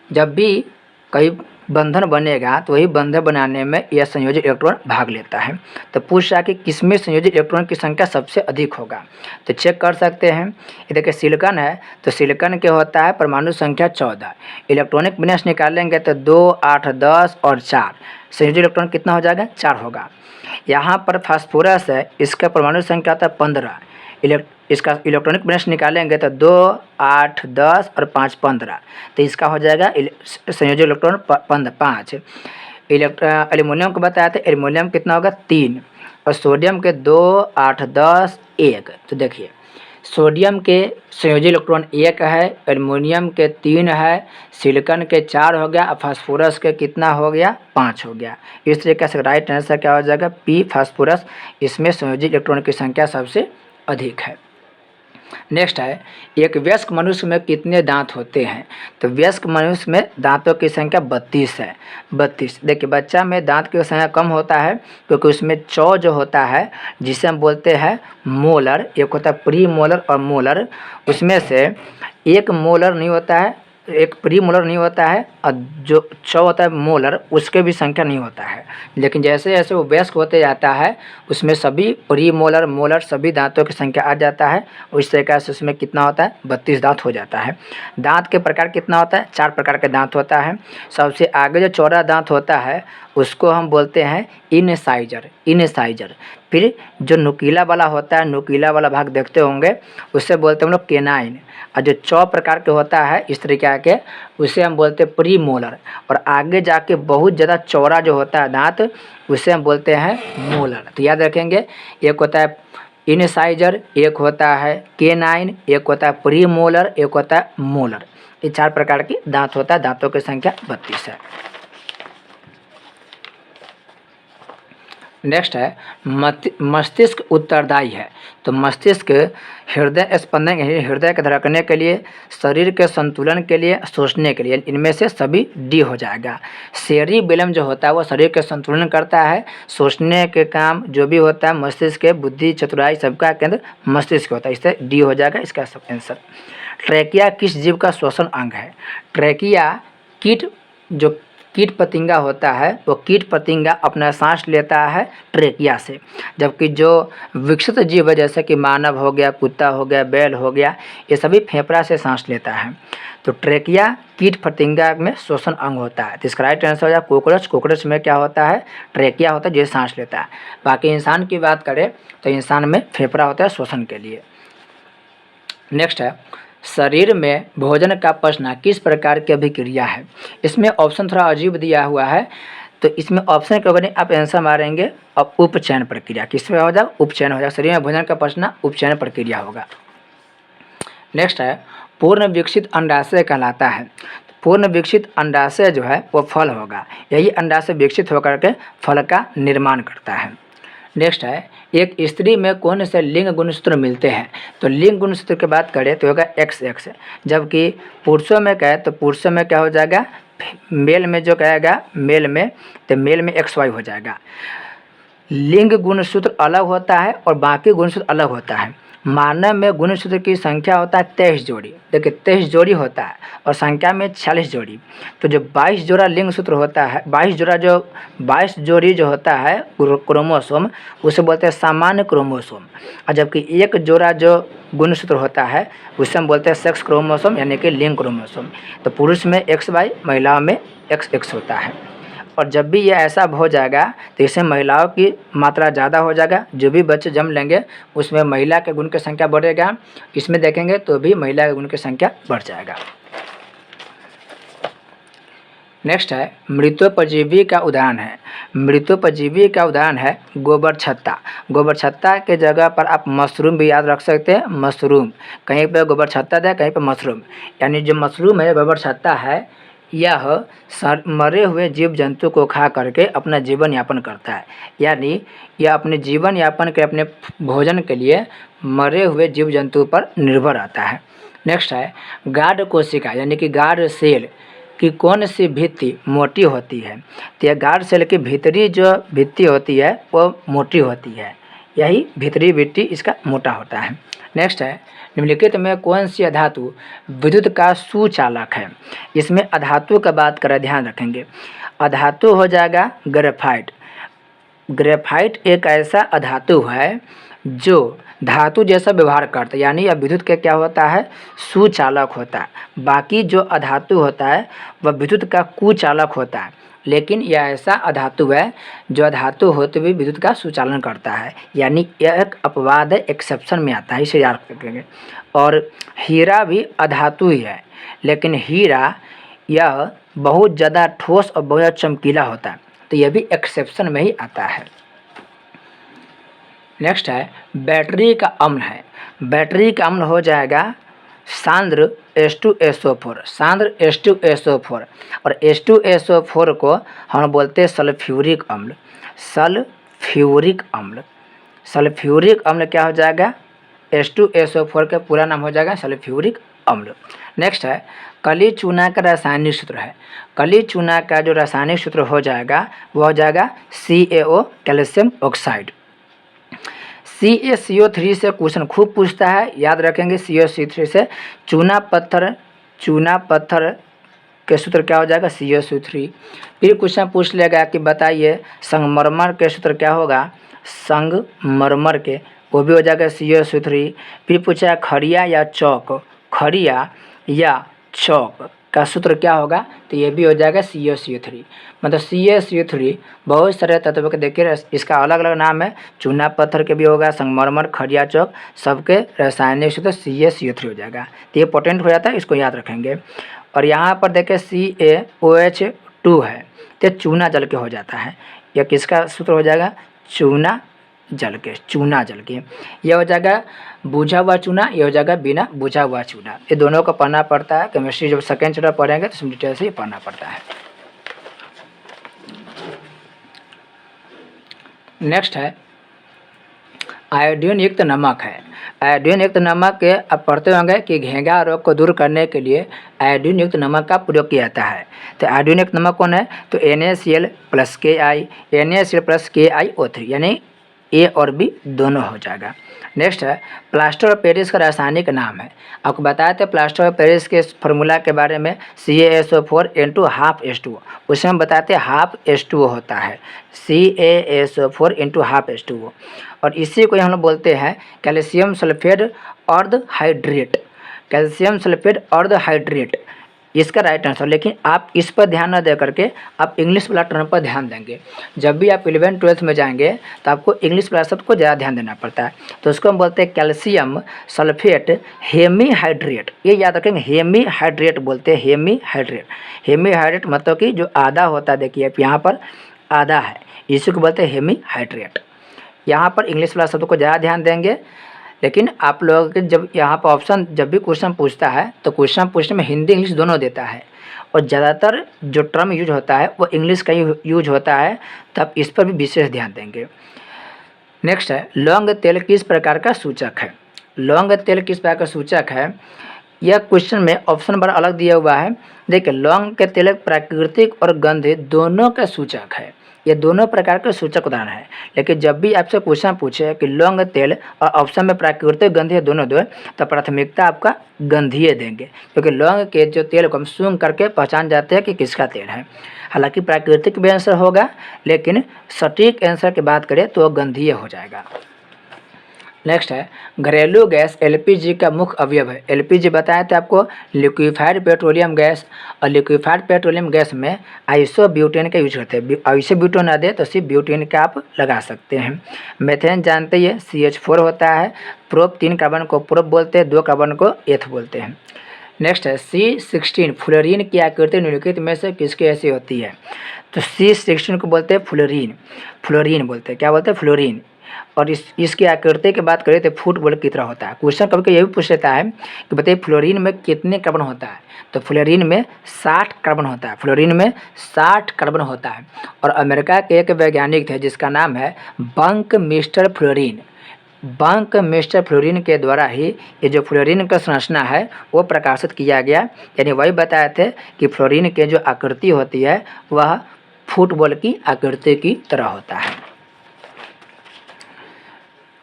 S1: जब भी कहीं बंधन बनेगा तो वही बंधन बनाने में यह संयोजी इलेक्ट्रॉन भाग लेता है। तो पूछ रहा कि किसमें संयोजी इलेक्ट्रॉन की संख्या सबसे अधिक होगा, तो चेक कर सकते हैं। ये देखिए सिलिकॉन है तो सिलिकॉन के होता है परमाणु संख्या 14। इलेक्ट्रॉनिक विन्यास निकालेंगे तो 2 8 10 और 4, संयोजी इलेक्ट्रॉन कितना हो जाएगा, 4 होगा। यहाँ पर फास्फोरस है, इसका परमाणु संख्या आता है 15। इसका इलेक्ट्रॉनिक विन्यास निकालेंगे तो 2 8 10 और 5 15, तो इसका हो जाएगा संयोजी इलेक्ट्रॉन 5। एल्युमिनियम को बताया था, एल्युमिनियम कितना होगा 3, और सोडियम के 2 8 10 1। तो देखिए सोडियम के संयोजी इलेक्ट्रॉन 1 है, एल्युमिनियम के 3 है, सिलिकॉन के 4 हो गया, और फास्फोरस के कितना हो गया, 5 हो गया। इस तरीके से राइट आंसर क्या हो जाएगा, पी फास्फोरस। इसमें संयोजी इलेक्ट्रॉन की संख्या सबसे अधिक है। नेक्स्ट है, एक वयस्क मनुष्य में कितने दांत होते हैं? तो वयस्क मनुष्य में दांतों की संख्या 32 है। 32। देखिए बच्चा में दांत की संख्या कम होता है क्योंकि उसमें चौ जो होता है जिसे हम बोलते हैं मोलर, एक होता है प्री मोलर और मोलर, उसमें से एक मोलर नहीं होता है, एक प्री मोलर नहीं होता है, और जो चौ होता है मोलर उसके भी संख्या नहीं होता है। लेकिन जैसे जैसे वो वयस्क होते जाता है उसमें सभी प्री मोलर मोलर सभी दांतों की संख्या आ जाता है। उस तरीके से उसमें कितना होता है? 32 दांत हो जाता है। दांत के प्रकार कितना होता है? 4 प्रकार के दांत होता है। सबसे आगे जो चौड़ा दांत होता है उसको हम बोलते हैं इनसाइजर, इनसाइजर। फिर जो नुकीला वाला होता है, नुकीला वाला भाग देखते होंगे, उससे बोलते हैं हम लोग केनाइन। और जो चौ प्रकार के होता है इस तरीके के उसे हम बोलते हैं प्री मोलर। और आगे जाके बहुत ज़्यादा चौड़ा जो होता है दांत उसे हम बोलते हैं मोलर। तो याद रखेंगे, एक होता है इनसाइजर, एक होता है केनाइन, एक होता है प्री मोलर, एक होता है मोलर। ये 4 प्रकार के दांत होता है। दांतों की संख्या 32 है। नेक्स्ट है, मस्तिष्क उत्तरदायी है। तो मस्तिष्क हृदय स्पंदन, हृदय के धड़कने के लिए, शरीर के संतुलन के लिए, सोचने के लिए, इनमें से सभी डी हो जाएगा। सेरिबेलम जो होता है वो शरीर के संतुलन करता है, सोचने के काम जो भी होता है मस्तिष्क के, बुद्धि चतुराई सबका केंद्र मस्तिष्क होता है। इससे डी हो जाएगा इसका सब आंसर। ट्रैकिया किस जीव का श्वसन अंग है? ट्रैकिया कीट, जो कीट पतंगा होता है वो कीट पतंगा अपना सांस लेता है ट्रेकिया से, जबकि जो विकसित जीव है जैसे कि मानव हो गया, कुत्ता हो गया, बैल हो गया, ये सभी फेफड़ा से सांस लेता है। तो ट्रेकिया कीट पतंगा में श्वसन अंग होता है। तो इसका राइट आंसर हो जाए कोकरोच। कोकरोच में क्या होता है? ट्रेकिया होता है जो सांस लेता है। बाकी इंसान की बात करें तो इंसान में फेफड़ा होता है श्वसन के लिए। नेक्स्ट है, शरीर में भोजन का पचना किस प्रकार की अभिक्रिया है? इसमें ऑप्शन थोड़ा अजीब दिया हुआ है, तो इसमें ऑप्शन के अगर आप आंसर मारेंगे अब उपचयन प्रक्रिया। किसमें हो जाएगा? उपचयन हो जाएगा। शरीर में भोजन का पचना उपचयन प्रक्रिया होगा। नेक्स्ट है, पूर्ण विकसित अंडाशय कहलाता है। पूर्ण विकसित अंडाशय जो है वो फल होगा, यही अंडाशय विकसित होकर के फल का निर्माण करता है। नेक्स्ट है, एक स्त्री में कौन से लिंग गुणसूत्र मिलते हैं? तो लिंग गुणसूत्र की बात करें तो होगा XX, जबकि पुरुषों में कहे तो पुरुषों में क्या हो जाएगा? मेल में जो कहेगा मेल में, तो मेल में XY हो जाएगा। लिंग गुणसूत्र अलग होता है और बाकी गुणसूत्र अलग होता है। मानव में गुणसूत्र की संख्या होता है 23 जोड़ी। देखिए 23 जोड़ी होता है और संख्या में 46 जोड़ी। तो जो 22 जोड़ा लिंग सूत्र होता है, 22 जोड़ी जो होता है क्रोमोसोम, उसे बोलते हैं सामान्य क्रोमोसोम। और जबकि एक जोड़ा जो गुणसूत्र होता है उसे हम बोलते हैं सेक्स क्रोमोसोम, यानी कि लिंग क्रोमोसोम। तो पुरुष में XY, महिलाओं में XX होता है। और जब भी ये ऐसा हो जाएगा तो इससे महिलाओं की मात्रा ज़्यादा हो जाएगा। जो भी बच्चे जन्म लेंगे उसमें महिला के गुण की संख्या बढ़ेगा, इसमें देखेंगे तो भी महिला के गुण की संख्या बढ़ जाएगा। नेक्स्ट है, मृतोपजीवी का उदाहरण है। मृतोपजीवी का उदाहरण है गोबर छत्ता। गोबर छत्ता के जगह पर आप मशरूम भी याद रख सकते हैं। मशरूम, कहीं पर गोबर छत्ता है कहीं पर मशरूम, यानी जो मशरूम है गोबर छत्ता है, यह मरे हुए जीव जंतु को खा करके अपना जीवन यापन करता है। यानी यह अपने जीवन यापन के, अपने भोजन के लिए मरे हुए जीव जंतु पर निर्भर रहता है। नेक्स्ट है, गार्ड कोशिका यानी कि गार्ड सेल की कौन सी भित्ति मोटी होती है? तो यह गार्ड सेल की भीतरी जो भित्ति होती है वो मोटी होती है, यही भीतरी भित्ति इसका मोटा होता है। नेक्स्ट है, निम्नलिखित में कौन सी अधातु विद्युत का सुचालक है? इसमें अधातु का बात करें, ध्यान रखेंगे। अधातु हो जाएगा ग्रेफाइट। ग्रेफाइट एक ऐसा अधातु है जो धातु जैसा व्यवहार करता है, यानी यह विद्युत का क्या होता है? सुचालक होता है। बाकी जो अधातु होता है वह विद्युत का कुचालक होता है, लेकिन यह ऐसा अधातु है जो अधातु होते हुए विद्युत का सुचालन करता है, यानी यह एक अपवाद है, एक्सेप्शन में आता है, इसे याद रखेंगे। और हीरा भी अधातु ही है, लेकिन हीरा यह बहुत ज़्यादा ठोस और बहुत ज़्यादा चमकीला होता है, तो यह भी एक्सेप्शन में ही आता है। नेक्स्ट है, बैटरी का अम्ल है। बैटरी का अम्ल हो जाएगा सांद्र H2SO4, सांद्र H2SO4। और H2SO4 को हम बोलते हैं सल्फ्यूरिक अम्ल। सल्फ्यूरिक अम्ल, सल्फ्यूरिक अम्ल क्या हो जाएगा? H2SO4 का पूरा नाम हो जाएगा सल्फ्यूरिक अम्ल। नेक्स्ट है कली चूना का रासायनिक सूत्र है। कली चूना का जो रासायनिक सूत्र हो जाएगा वो हो जाएगा CaO कैल्शियम ऑक्साइड। CaCO3 से क्वेश्चन खूब पूछता है, याद रखेंगे CaCO3 से चूना पत्थर के सूत्र क्या हो जाएगा CaCO3। फिर क्वेश्चन पूछ लेगा कि बताइए संगमरमर के सूत्र क्या होगा, संगमरमर के वो भी हो जाएगा CaCO3। फिर पूछा खड़िया या चौक का सूत्र क्या होगा, तो ये भी हो जाएगा CaCO3। मतलब CaCO3 बहुत सारे तत्वों के देखिए इसका अलग अलग नाम है, चूना पत्थर के भी होगा, संगमरमर, खड़िया चौक, सबके रासायनिक सूत्र CaCO3 हो जाएगा। तो ये पोटेंट हो जाता है, इसको याद रखेंगे। और यहाँ पर देखें CaOH2 है, तो चूना जल के हो जाता है। यह किसका सूत्र हो जाएगा, चूना जल के। यह हो जाएगा बुझा हुआ चूना, यह हो जाएगा बिना बुझा हुआ चूना। ये दोनों को पढ़ना पड़ता है, केमिस्ट्री जब सेकेंड चैप्टर पढ़ेंगे तो इसमें डिटेल से पढ़ना पड़ता है। नेक्स्ट है आयोडीन युक्त नमक है। आयोडीन युक्त नमक के आप पढ़ते होंगे कि घेंघा रोग को दूर करने के लिए आयोडीन युक्त नमक का प्रयोग किया जाता है। तो आयोडीन युक्त नमक कौन है, तो NaCl + Ki, NaCl + KiO3, यानी A और B दोनों हो जाएगा। नेक्स्ट है प्लास्टर ऑफ पेरिस का रासायनिक नाम है। आपको बताया था प्लास्टर ऑफ पेरिस के फार्मूला के बारे में CaSO4 × ½ उसमें हम बताते हैं ½ होता है, CaSO4 × ½ और इसी को हम लोग बोलते हैं कैल्शियम सल्फेट अर्धहाइड्रेट, इसका राइट आंसर। लेकिन आप इस पर ध्यान न दे करके आप इंग्लिश वाला टर्म पर ध्यान देंगे। जब भी आप 11th-12th में जाएंगे तो आपको इंग्लिश वाला शब्द को ज़्यादा ध्यान देना पड़ता है। तो उसको हम बोलते हैं कैल्शियम सल्फेट हेमीहाइड्रेट, ये याद रखेंगे, हेमीहाइड्रेट बोलते हैं, हेमीहाइड्रेट मतलब कि जो आधा होता है, देखिए यहाँ पर आधा है, इसी को बोलते हैं हेमीहाइड्रेट। यहाँ पर इंग्लिश वाला शब्द को ज़्यादा ध्यान देंगे। लेकिन आप लोगों के जब यहाँ पर ऑप्शन जब भी क्वेश्चन पूछता है तो क्वेश्चन पूछने में हिंदी इंग्लिश दोनों देता है, और ज़्यादातर जो टर्म यूज होता है वो इंग्लिश का ही यूज होता है, तो आप इस पर भी विशेष ध्यान देंगे। नेक्स्ट है लौंग तेल किस प्रकार का सूचक है। लौंग तेल किस प्रकार का सूचक है, यह क्वेश्चन में ऑप्शन बड़ा अलग दिया हुआ है। देखिए लौंग के तेल प्राकृतिक और गंध दोनों का सूचक है, ये दोनों प्रकार के सूचक उदाहरण है। लेकिन जब भी आपसे क्वेश्चन पूछे कि लौंग तेल और ऑप्शन में प्राकृतिक गंधीय दोनों दो, तो प्राथमिकता आपका गंधीय देंगे, क्योंकि लौंग के जो तेल को हम सूंघ करके पहचान जाते हैं कि किसका तेल है। हालांकि प्राकृतिक भी आंसर होगा, लेकिन सटीक आंसर की बात करें तो गंधीय हो जाएगा। नेक्स्ट है घरेलू गैस LPG का मुख्य अवयव है। LPG बताया था आपको, लिक्विफाइड पेट्रोलियम गैस, और लिक्विफाइड पेट्रोलियम गैस में आइसोब्यूटेन का यूज करते हैं। आइसोब्यूटेन ना दे तो सिर्फ ब्यूटेन का आप लगा सकते हैं। मेथेन जानते ही CH4 होता है, प्रोप 3 कार्बन को प्रोप बोलते हैं, 2 कार्बन को एथ बोलते हैं। नेक्स्ट है C16 फ्लोरीन की आकृति निम्नलिखित में से किसकी ऐसी होती है, तो C16 को बोलते हैं फ्लोरीन बोलते हैं, क्या बोलते हैं, फ्लोरीन। और इसकी आकृति की बात करें तो फुटबॉल की तरह होता है। क्वेश्चन कभी कभी ये भी पूछ लेता है कि बताइए फ्लोरीन में कितने कार्बन होता है, तो फ्लोरीन में 60 कार्बन होता है, फ्लोरीन में 60 कार्बन होता है। और अमेरिका के एक वैज्ञानिक थे जिसका नाम है बंकमिस्टर फ्लोरीन के द्वारा ही ये जो फ्लोरीन का संरचना है वो प्रकाशित किया गया। यानी वही बताए थे कि फ्लोरीन के जो आकृति होती है वह फुटबॉल की आकृति की तरह होता है।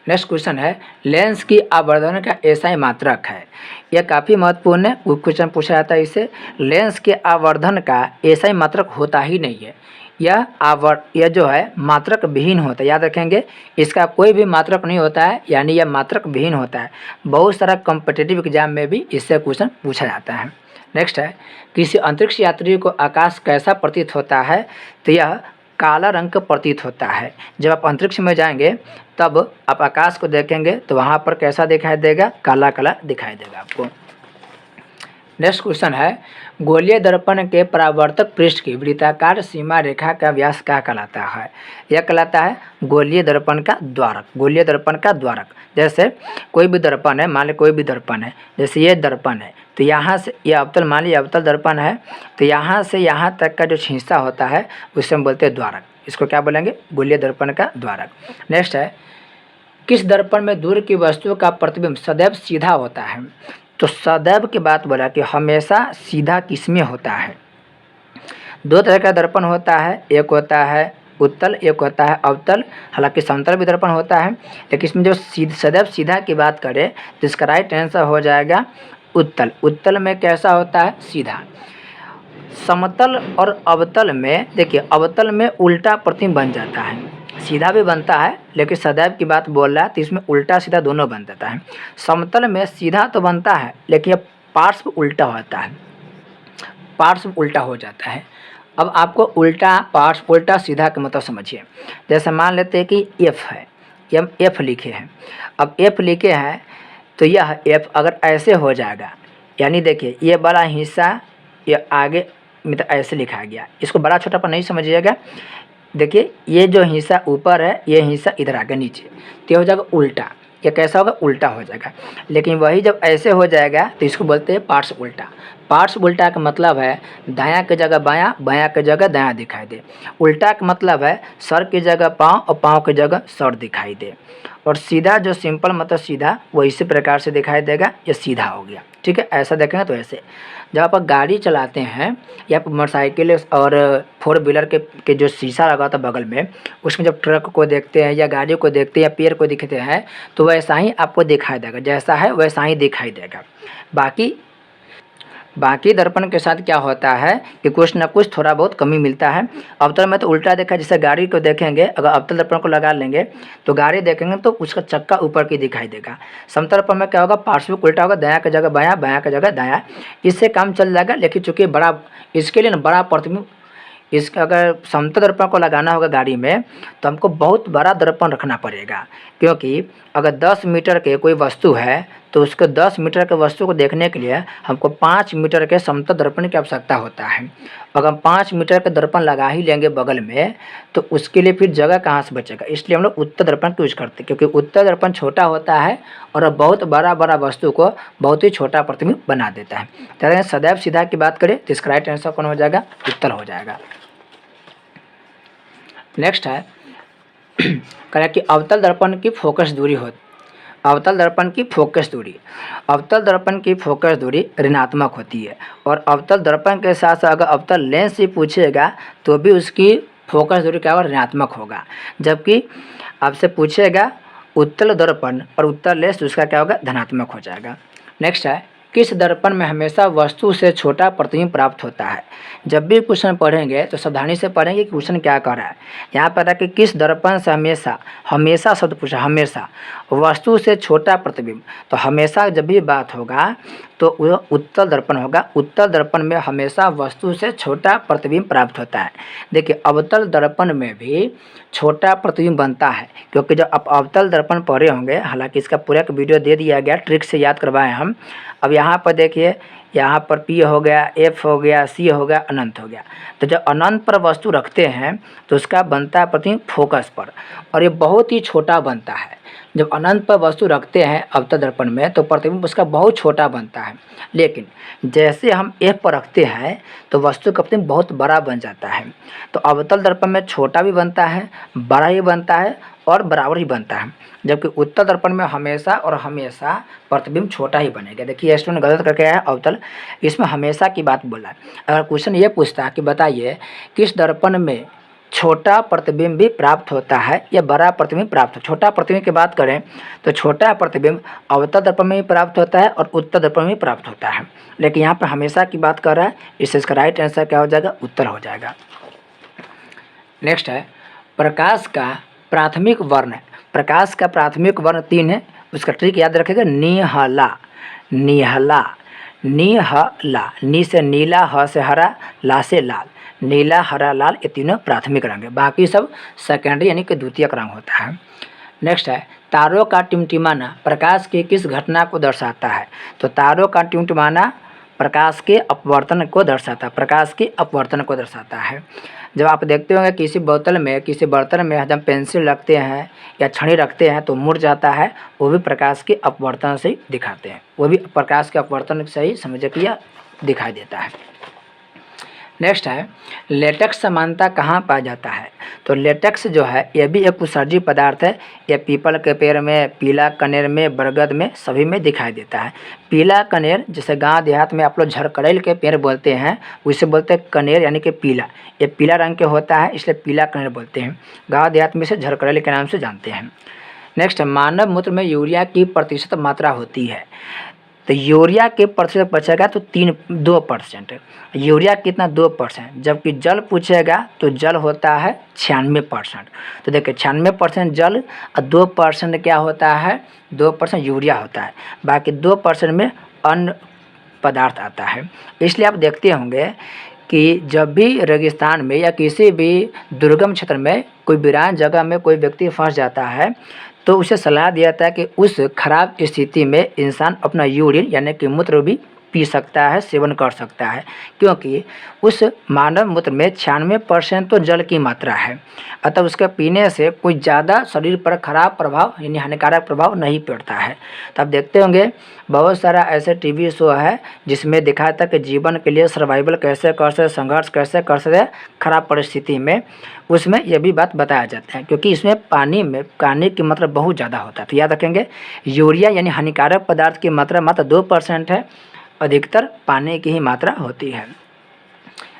S1: नेक्स्ट क्वेश्चन है लेंस की आवर्धन का एसआई मात्रक है। यह काफ़ी महत्वपूर्ण है, क्वेश्चन पूछा जाता है इससे। लेंस के आवर्धन का एसआई मात्रक होता ही नहीं है, यह जो है मात्रक विहीन होता है। याद रखेंगे, इसका कोई भी मात्रक नहीं होता है, यानी यह मात्रक विहीन होता है। बहुत सारा कॉम्पिटिटिव एग्जाम में भी इससे क्वेश्चन पूछा जाता है। नेक्स्ट है किसी अंतरिक्ष यात्री को आकाश कैसा प्रतीत होता है, तो यह काला रंग का प्रतीत होता है। जब आप अंतरिक्ष में जाएंगे तब आप आकाश को देखेंगे तो वहाँ पर कैसा दिखाई देगा, काला काला दिखाई देगा आपको। नेक्स्ट क्वेश्चन है गोलीय दर्पण के परावर्तक पृष्ठ की वृत्ताकार सीमा रेखा का व्यास क्या कहलाता है। यह कहलाता है गोलीय दर्पण का द्वारक। जैसे कोई भी दर्पण है, मान लीजिए कोई भी दर्पण है, जैसे ये दर्पण है, तो यहाँ से यह अवतल, मान लीजिए अवतल दर्पण है, तो यहाँ से यहाँ तक का जो हिस्सा होता है उसे हम बोलते हैं द्वारक। इसको क्या बोलेंगे, गोलीय दर्पण का द्वारक। नेक्स्ट है किस दर्पण में दूर की वस्तु का प्रतिबिंब सदैव सीधा होता है? तो सदैव की बात बोला कि हमेशा सीधा किसमें होता है? दो तरह का दर्पण होता है, एक होता है उत्तल, एक होता है अवतल। हालांकि समतल भी दर्पण होता है, लेकिन इसमें जो सदैव सीधा की बात करें तो इसका राइट आंसर हो जाएगा उत्तल। उत्तल में कैसा होता है? सीधा। समतल और अवतल में देखिए, अवतल में उल्टा प्रतिबिंब बन जाता है, सीधा भी बनता है, लेकिन सदैव की बात बोल रहा है तो इसमें उल्टा सीधा दोनों बन जाता है। समतल में सीधा तो बनता है, लेकिन यह पार्श्व उल्टा होता है, पार्श्व उल्टा हो जाता है। अब आपको उल्टा, पार्श्व, उल्टा, सीधा का मतलब समझिए। जैसे मान लेते हैं कि एफ है, कि हम एफ लिखे हैं। अब एफ लिखे हैं तो यह एफ अगर ऐसे हो जाएगा, यानी देखिए ये बड़ा हिस्सा ये आगे मतलब ऐसे लिखा गया, इसको बड़ा छोटा पर नहीं समझिएगा। देखिए ये जो हिस्सा ऊपर है, ये हिस्सा इधर आगे नीचे, तो हो जाएगा उल्टा। ये कैसा होगा? उल्टा हो जाएगा। लेकिन वही जब ऐसे हो जाएगा तो इसको बोलते हैं पार्श्व उल्टा। पार्श्व उल्टा का मतलब है दायां की जगह बायां, बायां की जगह दायां दिखाई दे। उल्टा का मतलब है सर की जगह पाँव और पाँव की जगह सर दिखाई दे। और सीधा जो सिंपल मतलब सीधा, वो इसी प्रकार से दिखाई देगा, ये सीधा हो गया। ठीक है, ऐसा देखेंगे तो ऐसे। जब आप गाड़ी चलाते हैं या मोटरसाइकिल और फोर व्हीलर के जो शीशा लगा होता है बगल में, उसमें जब ट्रक को देखते हैं या गाड़ी को देखते हैं या पेड़ को दिखते हैं तो वैसा ही आपको दिखाई देगा, जैसा है वैसा ही दिखाई देगा। बाकी दर्पण के साथ क्या होता है कि कुछ ना कुछ थोड़ा बहुत कमी मिलता है। अवतल में तो उल्टा देखा, जैसे गाड़ी को देखेंगे, अगर अवतल दर्पण को लगा लेंगे तो गाड़ी देखेंगे तो उसका चक्का ऊपर की दिखाई देगा। समतल दर्पण में क्या होगा? पार्श्व उल्टा होगा, दायां की जगह बायां, बायां की जगह दायां, इससे काम चल जाएगा। लेकिन चूँकि बड़ा, इसके लिए ना बड़ा प्रतिबिंब, इसका अगर समतल दर्पण को लगाना होगा गाड़ी में तो हमको बहुत बड़ा दर्पण रखना पड़ेगा, क्योंकि अगर 10 मीटर के कोई वस्तु है तो उसको 10 मीटर के वस्तु को देखने के लिए हमको 5 मीटर के समतल दर्पण की आवश्यकता होता है। अगर हम 5 मीटर के दर्पण लगा ही लेंगे बगल में तो उसके लिए फिर जगह कहाँ से बचेगा, इसलिए हम लोग उत्तल दर्पण का यूज करते हैं, क्योंकि उत्तल दर्पण छोटा होता है और बहुत बड़ा बड़ा वस्तु को बहुत ही छोटा प्रतिबिंब बना देता है। तो अगर सदैव सीधा की बात करें तो इसका राइट आंसर कौन हो जाएगा? उत्तल हो जाएगा। नेक्स्ट है कह कि अवतल दर्पण की फोकस दूरी हो, अवतल दर्पण की फोकस दूरी, अवतल दर्पण की फोकस दूरी ऋणात्मक होती है। और अवतल दर्पण के साथ साथ अगर अवतल लेंस से पूछेगा तो भी उसकी फोकस दूरी क्या होगा? ऋणात्मक होगा। जबकि आपसे पूछेगा उत्तल दर्पण और उत्तल लेंस तो उसका क्या होगा? धनात्मक हो जाएगा। नेक्स्ट है किस दर्पण में हमेशा वस्तु से छोटा प्रतिबिंब प्राप्त होता है? जब भी क्वेश्चन पढ़ेंगे तो सावधानी से पढ़ेंगे कि क्वेश्चन क्या कर रहा है। यहाँ पर है कि किस दर्पण से हमेशा, हमेशा शब्द पूछा, हमेशा वस्तु से छोटा प्रतिबिंब, तो हमेशा जब भी बात होगा तो वह उत्तल दर्पण होगा। उत्तल दर्पण में हमेशा वस्तु से छोटा प्रतिबिंब प्राप्त होता है। देखिए अवतल दर्पण में भी छोटा प्रतिबिंब बनता है, क्योंकि जब आप अवतल दर्पण पढ़े होंगे, हालांकि इसका पूरा एक वीडियो दे दिया गया, ट्रिक से याद करवाएं हम। अब यहाँ पर देखिए, यहाँ पर पी हो गया, एफ हो गया, सी हो गया, अनंत हो गया। तो जब अनंत पर वस्तु रखते हैं तो उसका बनता है प्रतिबिंब फोकस पर, और ये बहुत ही छोटा बनता है। जब अनंत पर वस्तु रखते हैं अवतल दर्पण में तो प्रतिबिंब उसका बहुत छोटा बनता है। लेकिन जैसे हम एफ पर रखते हैं तो वस्तु का प्रतिबिंब बहुत बड़ा बन जाता है। तो अवतल दर्पण में छोटा भी बनता है, बड़ा ही बनता है और बराबर ही बनता है, जबकि उत्तल दर्पण में हमेशा और हमेशा प्रतिबिंब छोटा ही बनेगा। देखिए स्टूडेंट गलत करके आया है अवतल, इसमें हमेशा की बात बोला है। अगर क्वेश्चन ये पूछता है कि बताइए किस दर्पण में छोटा प्रतिबिंब भी प्राप्त होता है या बड़ा प्रतिबिंब प्राप्त हो, छोटा प्रतिबिंब की बात करें तो छोटा प्रतिबिंब अवतल दर्पण में भी प्राप्त होता है और उत्तल दर्पण में भी प्राप्त होता है। लेकिन यहाँ पर हमेशा की बात कर रहा है, इससे इसका राइट आंसर क्या हो जाएगा? उत्तर हो जाएगा। नेक्स्ट है प्रकाश का प्राथमिक वर्ण। प्रकाश का प्राथमिक वर्ण 3 है, उसका ट्रिक याद रखेगा, निहला, निहला, निहला, नी से नीला, ह से हरा, ला से लाल, नीला, हरा, लाल, ये तीनों प्राथमिक रंग है, बाकी सब सेकेंडरी यानी कि द्वितीयक रंग होता है। नेक्स्ट है तारों का टिमटिमाना प्रकाश की किस घटना को दर्शाता है? तो तारों का टिमटिमाना प्रकाश के अपवर्तन को दर्शाता है, प्रकाश के अपवर्तन को दर्शाता है। जब आप देखते होंगे किसी बोतल में, किसी बर्तन में जब पेंसिल रखते हैं या छड़ी रखते हैं तो मुड़ जाता है, वो भी प्रकाश के अपवर्तन से ही दिखाते हैं, वो भी प्रकाश के अपवर्तन से ही समझ किया दिखाई देता है। नेक्स्ट है लेटेक्स समानता कहाँ पाया जाता है। तो लेटेक्स जो है ये भी एक उत्सर्जी पदार्थ है। ये पीपल के पेड़ में, पीला कनेर में, बरगद में, सभी में दिखाई देता है। पीला कनेर जैसे गांव देहात में आप लोग झरकरेल के पेड़ बोलते हैं, उसे बोलते हैं कनेर यानी कि पीला। ये पीला रंग के होता है इसलिए पीला कनेर बोलते हैं। गाँव देहात में इसे झरकरेल के नाम से जानते हैं। नेक्स्ट मानव मूत्र में यूरिया की प्रतिशत मात्रा होती है। तो यूरिया के प्रतिशत पूछेगा तो 2%। यूरिया कितना 2%, जबकि जल पूछेगा तो जल होता है 96%। तो देखिए 96% जल और 2% क्या होता है, 2% यूरिया होता है। बाकी 2% में अन्य पदार्थ आता है। इसलिए आप देखते होंगे कि जब भी रेगिस्तान में या किसी भी दुर्गम क्षेत्र में कोई वीरान जगह में कोई व्यक्ति फंस जाता है तो उसे सलाह दिया जाता है कि उस खराब स्थिति में इंसान अपना यूरिन यानी कि मूत्र भी पी सकता है, सेवन कर सकता है, क्योंकि उस मानव मूत्र में 96% तो जल की मात्रा है। अतः उसके पीने से कोई ज़्यादा शरीर पर खराब प्रभाव यानी हानिकारक प्रभाव नहीं पड़ता है। तो आप देखते होंगे बहुत सारा ऐसे टीवी शो है जिसमें दिखाया था कि जीवन के लिए सर्वाइवल कैसे कर सकते, संघर्ष कैसे कर सकते खराब परिस्थिति में, उसमें यह भी बात बताया जाता है, क्योंकि इसमें पानी की मात्रा बहुत ज़्यादा होता है। तो याद रखेंगे यूरिया यानी हानिकारक पदार्थ की मात्रा मात्र 2% है, अधिकतर पानी की ही मात्रा होती है।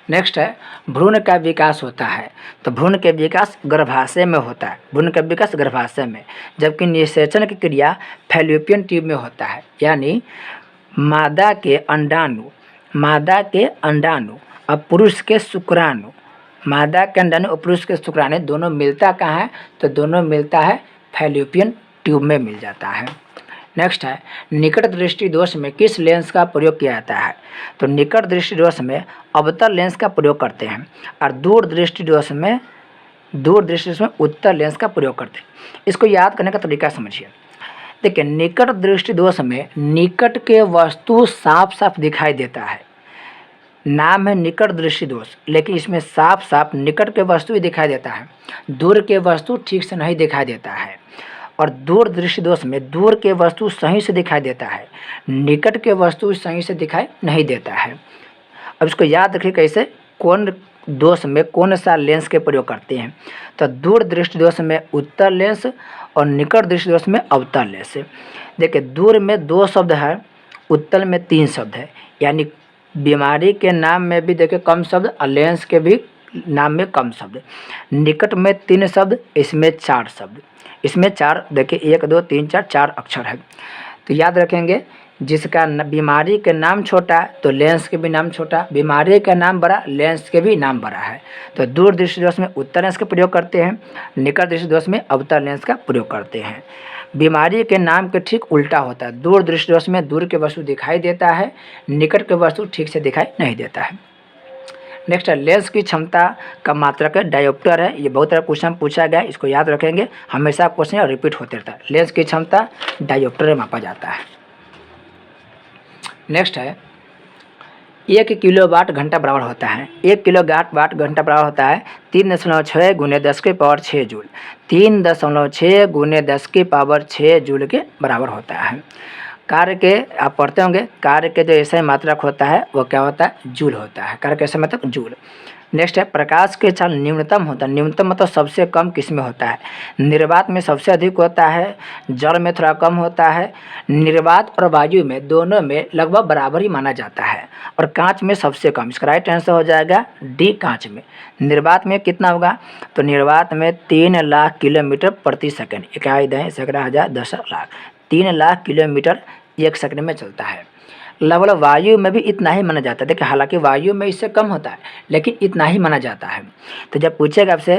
S1: नेक्स्ट है भ्रूण का विकास होता है। तो भ्रूण के विकास गर्भाशय में होता है, भ्रूण का विकास गर्भाशय में, जबकि निषेचन की क्रिया फैलोपियन ट्यूब में होता है। यानी मादा के अंडाणु और पुरुष के शुक्राणु, मादा के अंडाणु और पुरुष के शुक्राणु दोनों मिलता कहाँ है, तो दोनों मिलता है फैलोपियन ट्यूब में मिल जाता है। नेक्स्ट है निकट दृष्टि दोष में किस लेंस का प्रयोग किया जाता है। तो निकट दृष्टि दोष में अवतल लेंस का प्रयोग करते हैं और दूर दृष्टि दोष में उत्तल लेंस का प्रयोग करते हैं। इसको याद करने का तरीका समझिए। देखिए निकट दृष्टि दोष में निकट के वस्तु साफ साफ दिखाई देता है, नाम है निकट दृष्टि दोष, लेकिन इसमें साफ साफ निकट के वस्तु ही दिखाई देता है, दूर के वस्तु ठीक से नहीं दिखाई देता है। और दूर दृष्टि दोष में दूर के वस्तु सही से दिखाई देता है, निकट के वस्तु सही से दिखाई नहीं देता है। अब इसको याद रखिए कैसे, कौन दोष में कौन सा लेंस के प्रयोग करते हैं। तो दूर दृष्टि दोष में उत्तल लेंस और निकट दृष्टि दोष में अवतल लेंस। देखिए दूर में 2 शब्द है, उत्तल में 3 शब्द है, यानी बीमारी के नाम में भी देखिए कम शब्द और लेंस के भी नाम में कम शब्द। निकट में 3 शब्द, इसमें 4 शब्द, इसमें 4 देखिए 1 2 3 4 अक्षर है। तो याद रखेंगे जिसका बीमारी के नाम छोटा तो लेंस के भी नाम छोटा, बीमारी का नाम बड़ा लेंस के भी नाम बड़ा है। तो दूर दृष्टि दोष में उत्तल लेंस का प्रयोग करते हैं, निकट दृष्टि दोष में अवतल लेंस का प्रयोग करते हैं। बीमारी के नाम के ठीक उल्टा होता है, दूर दृष्टि दोष में दूर के वस्तु दिखाई देता है, निकट के वस्तु ठीक से दिखाई नहीं देता है। नेक्स्ट है लेंस की क्षमता का मात्रक डायोप्टर है। ये बहुत सारा क्वेश्चन पूछा गया है, इसको याद रखेंगे, हमेशा क्वेश्चन रिपीट होते रहता है। लेंस की क्षमता डायोप्टर में मापा जाता है। नेक्स्ट है 1 किलोवाट घंटा बराबर होता है, 1 किलोवाट घंटा बराबर होता है 3.6 × 10⁶ जूल, 3.6 × 10⁶ जूल के बराबर होता है। कार्य के आप पढ़ते होंगे, कार्य के जो ऐसा मात्रक होता है वो क्या होता है, जूल होता है, कार्य के ऐसा मात्रक जूल। नेक्स्ट है प्रकाश के चाल न्यूनतम होता है, न्यूनतम मतलब सबसे कम किस में होता है। निर्वात में सबसे अधिक होता है, जल में थोड़ा कम होता है, निर्वात और वायु में दोनों में लगभग बराबर ही माना जाता है, और कांच में सबसे कम। इसका राइट आंसर हो जाएगा डी, कांच में। निर्वात में कितना होगा, तो निर्वात में 3 लाख किलोमीटर प्रति सेकंड, 3 लाख किलोमीटर 1 सेकंड में चलता है। लगभग वायु में भी इतना ही माना जाता है। देखिए हालांकि वायु में इससे कम होता है, लेकिन इतना ही माना जाता है। तो जब पूछेगा आपसे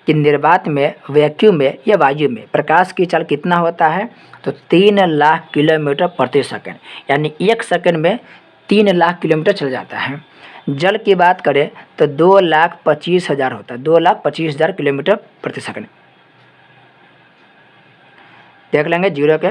S1: कि निर्वात में, वैक्यूम में या वायु में प्रकाश की चाल कितना होता है, तो 3 लाख किलोमीटर प्रति सेकंड, यानी 1 सेकंड में 3 लाख किलोमीटर चल जाता है। जल की बात करें तो 2,25,000 होता है, 2,25,000 किलोमीटर प्रति सेकंड। देख लेंगे जीरो के।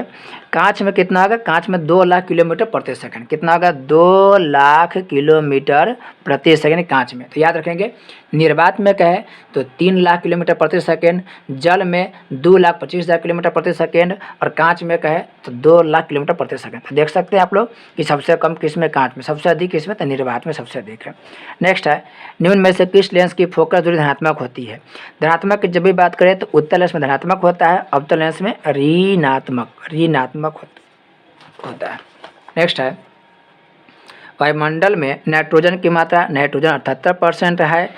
S1: कांच में कितना होगा, कांच में 2 लाख किलोमीटर प्रति सेकंड, कितना होगा 2 लाख किलोमीटर प्रति सेकंड कांच में। तो याद रखेंगे। निर्वात में कहे तो 3 लाख किलोमीटर प्रति सेकंड, जल में 2,25,000 किलोमीटर प्रति सेकंड, और कांच में कहे तो 2 लाख किलोमीटर प्रति सेकंड। तो देख सकते हैं आप लोग कि सबसे कम किस में, कांच में, सबसे अधिक किस में, तो निर्वात में सबसे अधिक है। नेक्स्ट है, निम्न में से किस लेंस की फोकस दूरी धनात्मक होती है। धनात्मक की जब भी बात करें तो उत्तल लेंस में धनात्मक होता है, अवतल लेंस में ऋणात्मक होता है। नेक्स्ट है, वायुमंडल में नाइट्रोजन की मात्रा, नाइट्रोजन 78% है।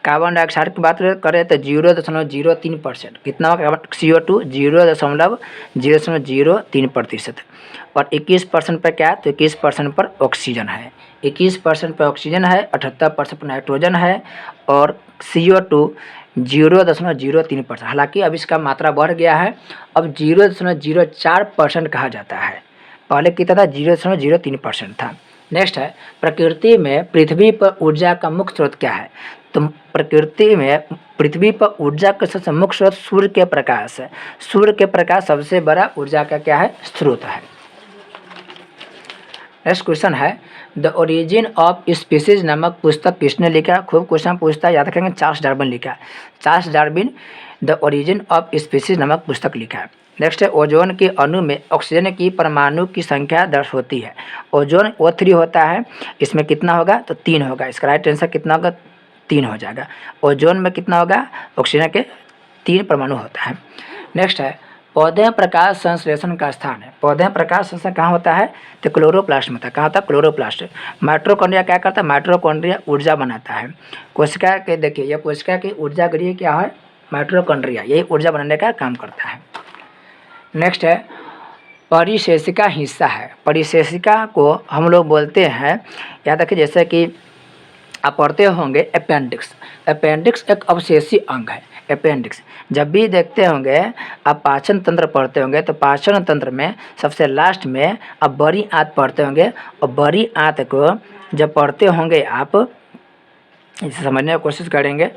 S1: कार्बन डाइऑक्साइड की बात करें तो 0.03%, कितना होगा CO2 0.03%, और 21% पर क्या है, तो 21% पर ऑक्सीजन है। 21% पर ऑक्सीजन है, 78% पर नाइट्रोजन है, और CO2 0.03%। हालांकि अब इसका मात्रा बढ़ गया है, अब 0.04% कहा जाता है। पहले कितना था, 0.03% था। नेक्स्ट है, प्रकृति में पृथ्वी पर ऊर्जा का मुख्य स्रोत क्या है। तो प्रकृति में पृथ्वी पर ऊर्जा का सबसे मुख्य स्रोत सूर्य के प्रकाश है। सूर्य के प्रकाश सबसे बड़ा ऊर्जा का क्या है, स्रोत है। नेक्स्ट क्वेश्चन है, द ओरिजिन ऑफ स्पीसीज नामक पुस्तक किसने लिखा। खूब क्वेश्चन पूछता है, याद रखेंगे, चार्ल्स डार्विन लिखा। Charles Darwin the origin of species नामक पुस्तक लिखा है। नेक्स्ट है, ओजोन के अणु में ऑक्सीजन की परमाणु की संख्या दर्ज होती है। ओजोन O3 होता है, इसमें कितना होगा, तो 3 होगा। इसका राइट आंसर कितना होगा, 3 हो जाएगा। ओजोन में कितना होगा, ऑक्सीजन के 3 परमाणु होता है। नेक्स्ट है, पौधे में प्रकाश संश्लेषण का स्थान है। पौधे में प्रकाश संश्लेषण कहाँ होता है, तो क्लोरोप्लास्ट में होता है। कहाँ होता है, क्लोरोप्लास्ट। माइटोकॉन्ड्रिया क्या करता है, माइटोकॉन्ड्रिया ऊर्जा बनाता है। कोशिका के देखिए, यह कोशिका की ऊर्जा गृह क्या है, माइटोकॉन्ड्रिया, यही ऊर्जा बनाने का काम करता है। नेक्स्ट है, परिशेषिका हिस्सा है। परिशेषिका को हम लोग बोलते हैं, याद रखिए, जैसे कि आप पढ़ते होंगे अपेंडिक्स। अपेंडिक्स एक अवशेषी अंग है। अपेंडिक्स जब भी देखते होंगे, आप पाचन तंत्र पढ़ते होंगे, तो पाचन तंत्र में सबसे लास्ट में आप बड़ी आंत पढ़ते होंगे, और बड़ी आंत को जब पढ़ते होंगे आप, इसे समझने की कोशिश करेंगे।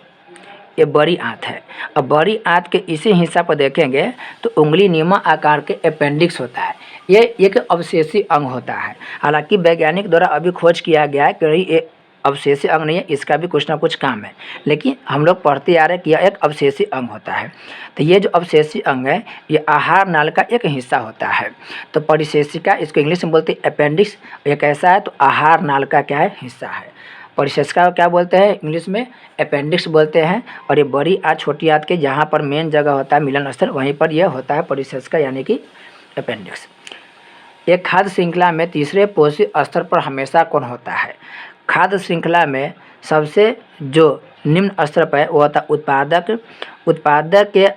S1: ये बड़ी आंत है, अब बड़ी आंत के इसी हिस्सा पर देखेंगे तो उंगली नीमा आकार के अपेंडिक्स होता है। ये एक अवशेषी अंग होता है। हालांकि वैज्ञानिक द्वारा अभी खोज किया गया है कि ये अवशेषी अंग नहीं है, इसका भी कुछ ना कुछ काम है, लेकिन हम लोग पढ़ते आ रहे हैं कि यह एक अवशेषी अंग होता है। तो ये जो अवशेषी अंग है, ये आहार नाल का एक हिस्सा होता है। तो परिशेषिका, इसको इंग्लिश में बोलते हैं अपेंडिक्स। ये कैसा है, तो आहार नाल का क्या है, हिस्सा है। परिशेषिका को क्या बोलते हैं, इंग्लिश में अपेंडिक्स बोलते हैं। और ये बड़ी आंत छोटी आंत के जहाँ पर मेन जगह होता है, मिलन स्थल, वहीं पर यह होता है परिशेषिका, यानी कि अपेंडिक्स। एक खाद्य श्रृंखला में तीसरे पोषी स्तर पर हमेशा कौन होता है। खाद्य श्रृंखला में सबसे जो निम्न स्तर पर है वो होता है उत्पादक। उत्पादक के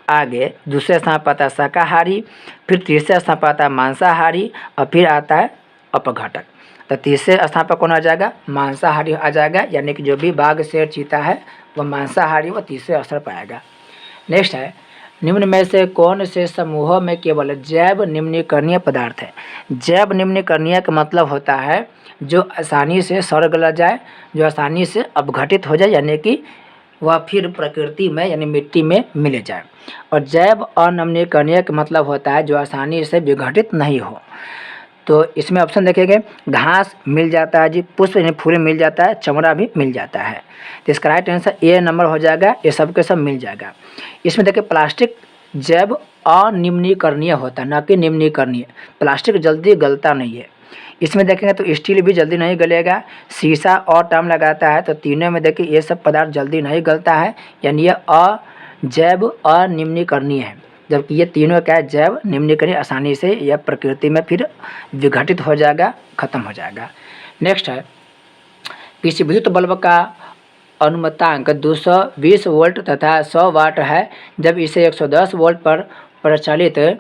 S1: आगे दूसरे स्थान पर आता है शाकाहारी, फिर तीसरे स्थान पर आता है मांसाहारी, और फिर आता है अपघटक। तो तीसरे स्थान पर कौन आ जाएगा, मांसाहारी आ जाएगा, यानी कि जो भी बाघ, शेर, चीता है वह मांसाहारी, वह तीसरे स्तर पर आएगा। नेक्स्ट है, निम्न में से कौन से समूहों में केवल जैव निम्नीकरणीय पदार्थ है। जैव निम्नीकरणीय का मतलब होता है जो आसानी से सड़ गला जाए, जो आसानी से अपघटित हो जाए, यानी कि वह फिर प्रकृति में यानी मिट्टी में मिल जाए। और जैव अनिम्नीकरणीय का मतलब होता है जो आसानी से विघटित नहीं हो। तो इसमें ऑप्शन देखेंगे, घास मिल जाता है जी, पुष्प यानी फूल मिल जाता है, चमड़ा भी मिल जाता है। तो इसका राइट आंसर ए नंबर हो जाएगा, ये सब के सब मिल जाएगा। इसमें देखिए प्लास्टिक जैव अनिम्नीकरणीय होता है, न कि निम्नीकरणीय। प्लास्टिक जल्दी गलता नहीं है। इसमें देखेंगे तो स्टील भी जल्दी नहीं गलेगा, शीशा और टाइम लगाता है। तो तीनों में देखिए ये सब पदार्थ जल्दी नहीं गलता है, यानी ये अजैव अनिम्नीकरणीय है। जबकि ये तीनों क्या है, जैव निम्नीकरणीय, आसानी से यह प्रकृति में फिर विघटित हो जाएगा, खत्म हो जाएगा। नेक्स्ट है, किसी विद्युत बल्ब का अनुमतांक 220 वोल्ट तथा 100 वाट है। जब इसे 110 वोल्ट पर प्रचलित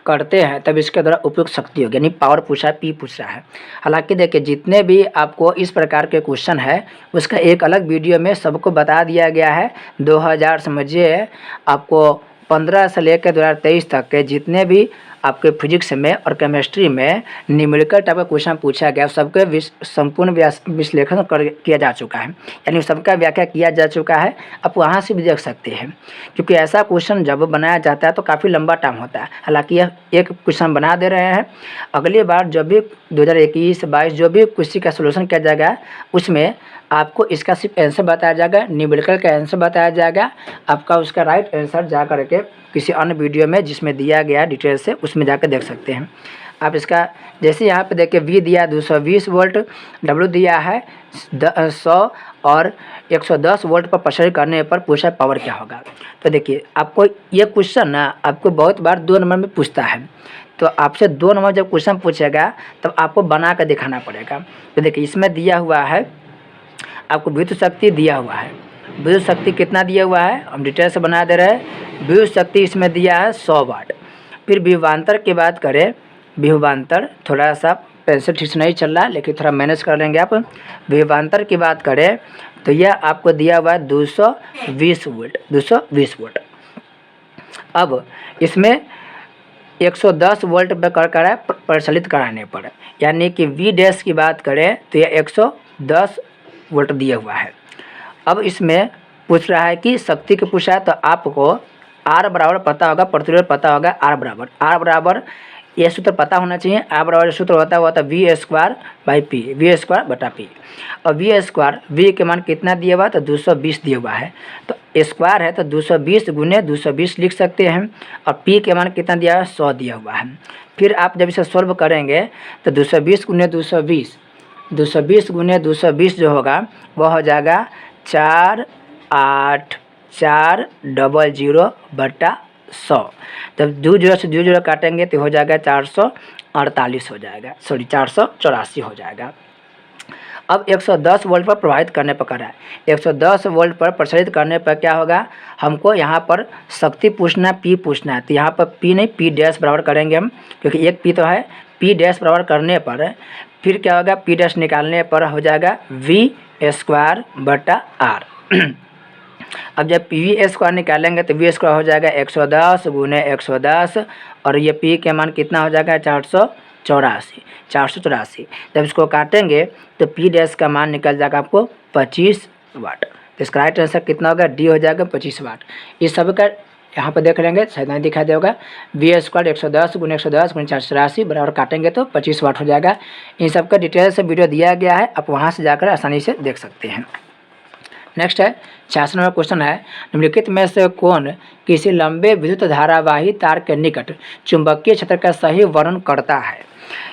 S1: करते हैं तब इसके द्वारा उपयुक्त शक्ति होगी, यानी पावर पूछा है, पी पूछ रहा है। हालांकि देखिए जितने भी आपको इस प्रकार के क्वेश्चन है उसका एक अलग वीडियो में सबको बता दिया गया है। 2000 समझिए आपको 15 से लेकर 2023 तक के जितने भी आपके फिजिक्स में और केमिस्ट्री में न्यूमेरिकल टाइप का क्वेश्चन पूछा गया, सबके संपूर्ण विश्लेषण किया जा चुका है, यानी सबका व्याख्या किया जा चुका है। आप वहाँ से भी देख सकते हैं, क्योंकि ऐसा क्वेश्चन जब बनाया जाता है तो काफ़ी लंबा टाइम होता है। हालांकि यह एक क्वेश्चन बना दे रहे हैं, अगली बार जब भी 2021-22 जो भी किसी का सोल्यूशन किया जाएगा उसमें आपको इसका सिर्फ आंसर बताया जाएगा, न्यूमेरिकल का आंसर बताया जाएगा। आपका उसका राइट आंसर जा करके किसी अन्य वीडियो में जिसमें दिया गया डिटेल से उसमें जाकर देख सकते हैं आप। इसका जैसे यहाँ पे देखिए V दिया 220 वोल्ट, W दिया है 100 और 110 वोल्ट पर प्रसारित करने पर पूछा पावर क्या होगा। तो देखिए आपको ये क्वेश्चन ना आपको बहुत बार 2 नंबर में पूछता है, तो आपसे 2 नंबर जब क्वेश्चन पूछेगा तब आपको बना कर दिखाना पड़ेगा। तो देखिए इसमें दिया हुआ है आपको विद्युत शक्ति दिया हुआ है, विद्युत शक्ति कितना दिया हुआ है हम डिटेल से बना दे रहे हैं। विद्युत शक्ति इसमें दिया है 100 वाट। फिर विभवांतर की बात करें, विभवांतर थोड़ा सा पेंसिल ठीक से नहीं चल रहा है लेकिन थोड़ा मैनेज कर लेंगे आप। विभवांतर की बात करें तो यह आपको दिया हुआ है 220 वोल्ट, 220 वोल्ट। अब इसमें 110 वोल्ट पर कर प्रचलित कराने पर, यानी कि V डैश की बात करें तो यह 110 वोल्ट दिया हुआ है। अब इसमें पूछ रहा है कि शक्ति को पूछा है तो आपको R बराबर पता होगा, प्रतिरोध पता होगा, R बराबर यह सूत्र पता होना चाहिए। R बराबर सूत्र होता है V² V²/P। और V², V के मान कितना दिया हुआ तो 220 दिया हुआ है, तो स्क्वायर है तो 220 गुने 220 लिख सकते हैं। और P के मान कितना दिया हुआ है 100 दिया हुआ है। फिर आप जब इसे सोल्व करेंगे तो 220 गुने 220 गुने 220 जो होगा वह हो जाएगा 48400/100। जब 2 जीरो से 2 जीरो काटेंगे तो हो जाएगा 448 हो जाएगा, 484 हो जाएगा। अब 110 वोल्ट पर प्रभावित करने पर कर रहा है, 110 वोल्ट पर प्रसारित करने पर क्या होगा, हमको यहाँ पर शक्ति पूछना, P पूछना है। तो यहाँ पर P नहीं P डैश बराबर करेंगे हम, क्योंकि एक P तो है। P डैश बराबर करने पर फिर क्या होगा, P डैश निकालने पर हो जाएगा V²/R। अब जब V² निकालेंगे तो V² हो जाएगा 110 गुने 110 और ये P के मान कितना हो जाएगा 484। जब इसको काटेंगे तो P डैश का मान निकल जाएगा आपको 25 वाट। तो इसका राइट आंसर कितना होगा, D हो जाएगा 25 वाट। इस सब का यहाँ पर देख लेंगे, शायद नहीं दिखाई देगा। V² 110 गुने 110 गुने 484 बराबर काटेंगे तो 25 वाट हो जाएगा। इन सब का डिटेल से वीडियो दिया गया है, आप वहाँ से जाकर आसानी से देख सकते हैं। नेक्स्ट है 66 नंबर क्वेश्चन है, निम्नलिखित में से कौन किसी लंबे विद्युत धारावाही तार के निकट चुंबकीय क्षेत्र का सही वर्णन करता है।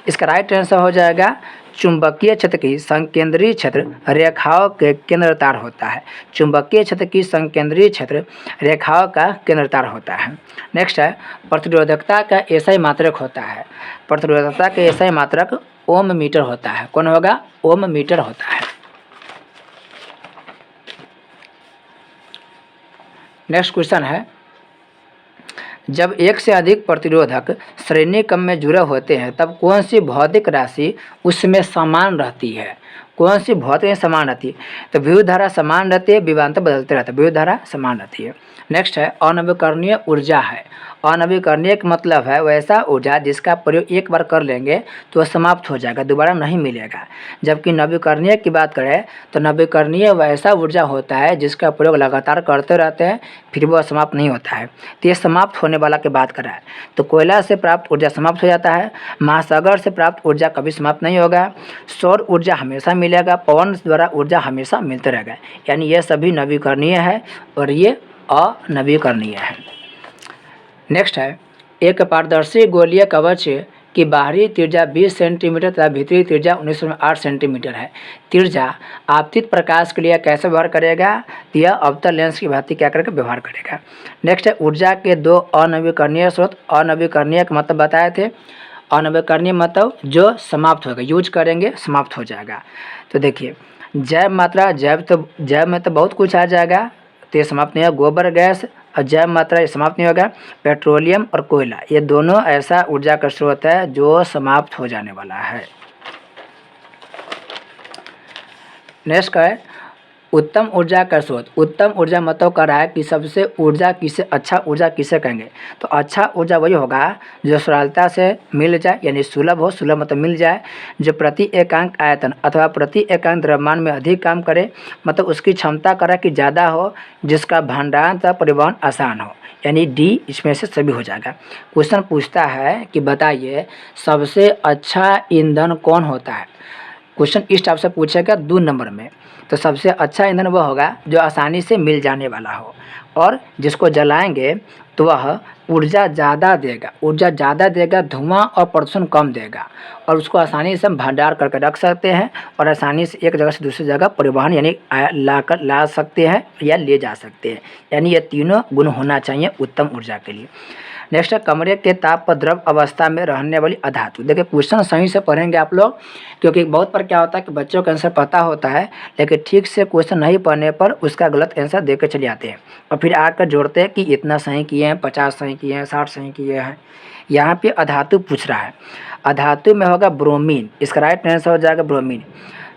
S1: इसका राइट आंसर हो जाएगा चुंबकीय क्षेत्र की संकेंद्रीय क्षेत्र रेखाओं के केंद्र तार होता है। चुंबकीय क्षेत्र की संकेंद्रीय क्षेत्र रेखाओं का केंद्र तार होता है। नेक्स्ट है प्रतिरोधकता का एसआई मात्रक होता है। प्रतिरोधकता का एसआई मात्रक ओम मीटर होता है। कौन होगा, ओम मीटर होता है। नेक्स्ट क्वेश्चन है, जब एक से अधिक प्रतिरोधक श्रेणी क्रम में जुड़े होते हैं तब कौन सी भौतिक राशि उसमें समान रहती है। कौन सी भौतिक समान रहती है, तो विद्युत धारा समान रहती है, विभवांतर बदलते रहते हैं, विद्युत धारा समान रहती है। नेक्स्ट है अनवीकरणीय ऊर्जा है। अनवीकरणीय का मतलब है वैसा ऊर्जा जिसका प्रयोग एक बार कर लेंगे तो वह समाप्त हो जाएगा, दोबारा नहीं मिलेगा। जबकि नवीकरणीय की बात करें तो नवीकरणीय वैसा ऊर्जा होता है जिसका प्रयोग लगातार करते रहते हैं फिर वह समाप्त नहीं होता है। तो ये समाप्त होने वाला की बात कर रहा है। तो कोयला से प्राप्त ऊर्जा समाप्त हो जाता है, महासागर से प्राप्त ऊर्जा कभी समाप्त नहीं होगा, सौर ऊर्जा हमेशा मिलेगा, पवन द्वारा ऊर्जा हमेशा मिलते रहेगा। यानी ये सभी नवीकरणीय है और ये अनवीकरणीय है। नेक्स्ट है एक पारदर्शी गोलीय कवच की बाहरी त्रिज्या 20 सेंटीमीटर तथा भीतरी त्रिज्या 19.8 सेंटीमीटर है। त्रिज्या आपतित प्रकाश के लिए कैसे व्यवहार करेगा, यह अवतल लेंस की भांति क्या करके व्यवहार करेगा। नेक्स्ट है ऊर्जा के 2 अनवीकरणीय स्रोत। अनवीकरणीय का मतलब बताए थे, अनवीकरणीय मतलब जो समाप्त होगा, यूज करेंगे समाप्त हो जाएगा। तो देखिए जैव मात्रा, जैव में तो बहुत कुछ आ जाएगा तो ये समाप्त नहीं होगा। गोबर गैस और जैव मात्रा ये समाप्त नहीं होगा। पेट्रोलियम और कोयला ये दोनों ऐसा ऊर्जा का स्रोत है जो समाप्त हो जाने वाला है। नेक्स्ट है उत्तम ऊर्जा का स्रोत, उत्तम ऊर्जा मतलब कर रहा है कि सबसे ऊर्जा किसे, अच्छा ऊर्जा किसे कहेंगे, तो अच्छा ऊर्जा वही होगा जो सरलता से मिल जाए, यानी सुलभ हो, सुलभ मतलब मिल जाए, जो प्रति एकांक आयतन अथवा प्रति एकांक द्रव्यमान में अधिक काम करे, मतलब उसकी क्षमता करा कि ज़्यादा हो, जिसका भंडारण तथा परिवहन आसान हो, यानी डी इसमें से सभी हो जाएगा। क्वेश्चन पूछता है कि बताइए सबसे अच्छा ईंधन कौन होता है। क्वेश्चन इस टाइप से पूछेगा 2 नंबर में, तो सबसे अच्छा ईंधन वह होगा जो आसानी से मिल जाने वाला हो और जिसको जलाएंगे तो वह ऊर्जा ज़्यादा देगा, ऊर्जा ज़्यादा देगा, धुआं और प्रदूषण कम देगा, और उसको आसानी से हम भंडार करके रख सकते हैं और आसानी से एक जगह से दूसरी जगह परिवहन यानी ला सकते हैं या ले जा सकते हैं, यानी ये तीनों गुण होना चाहिए उत्तम ऊर्जा के लिए। नेक्स्ट है कमरे के ताप पर द्रव अवस्था में रहने वाली अधातु। देखिए क्वेश्चन सही से पढ़ेंगे आप लोग, क्योंकि बहुत बार क्या होता है कि बच्चों को आंसर पता होता है लेकिन ठीक से क्वेश्चन नहीं पढ़ने पर उसका गलत आंसर दे के चले आते हैं और फिर आकर जोड़ते हैं कि इतना सही किए हैं, 50 सही किए हैं, 60 सही किए हैं। यहाँ पे अधातु पूछ रहा है, अधातु में होगा ब्रोमीन, इसका राइट आंसर हो जाएगा ब्रोमीन,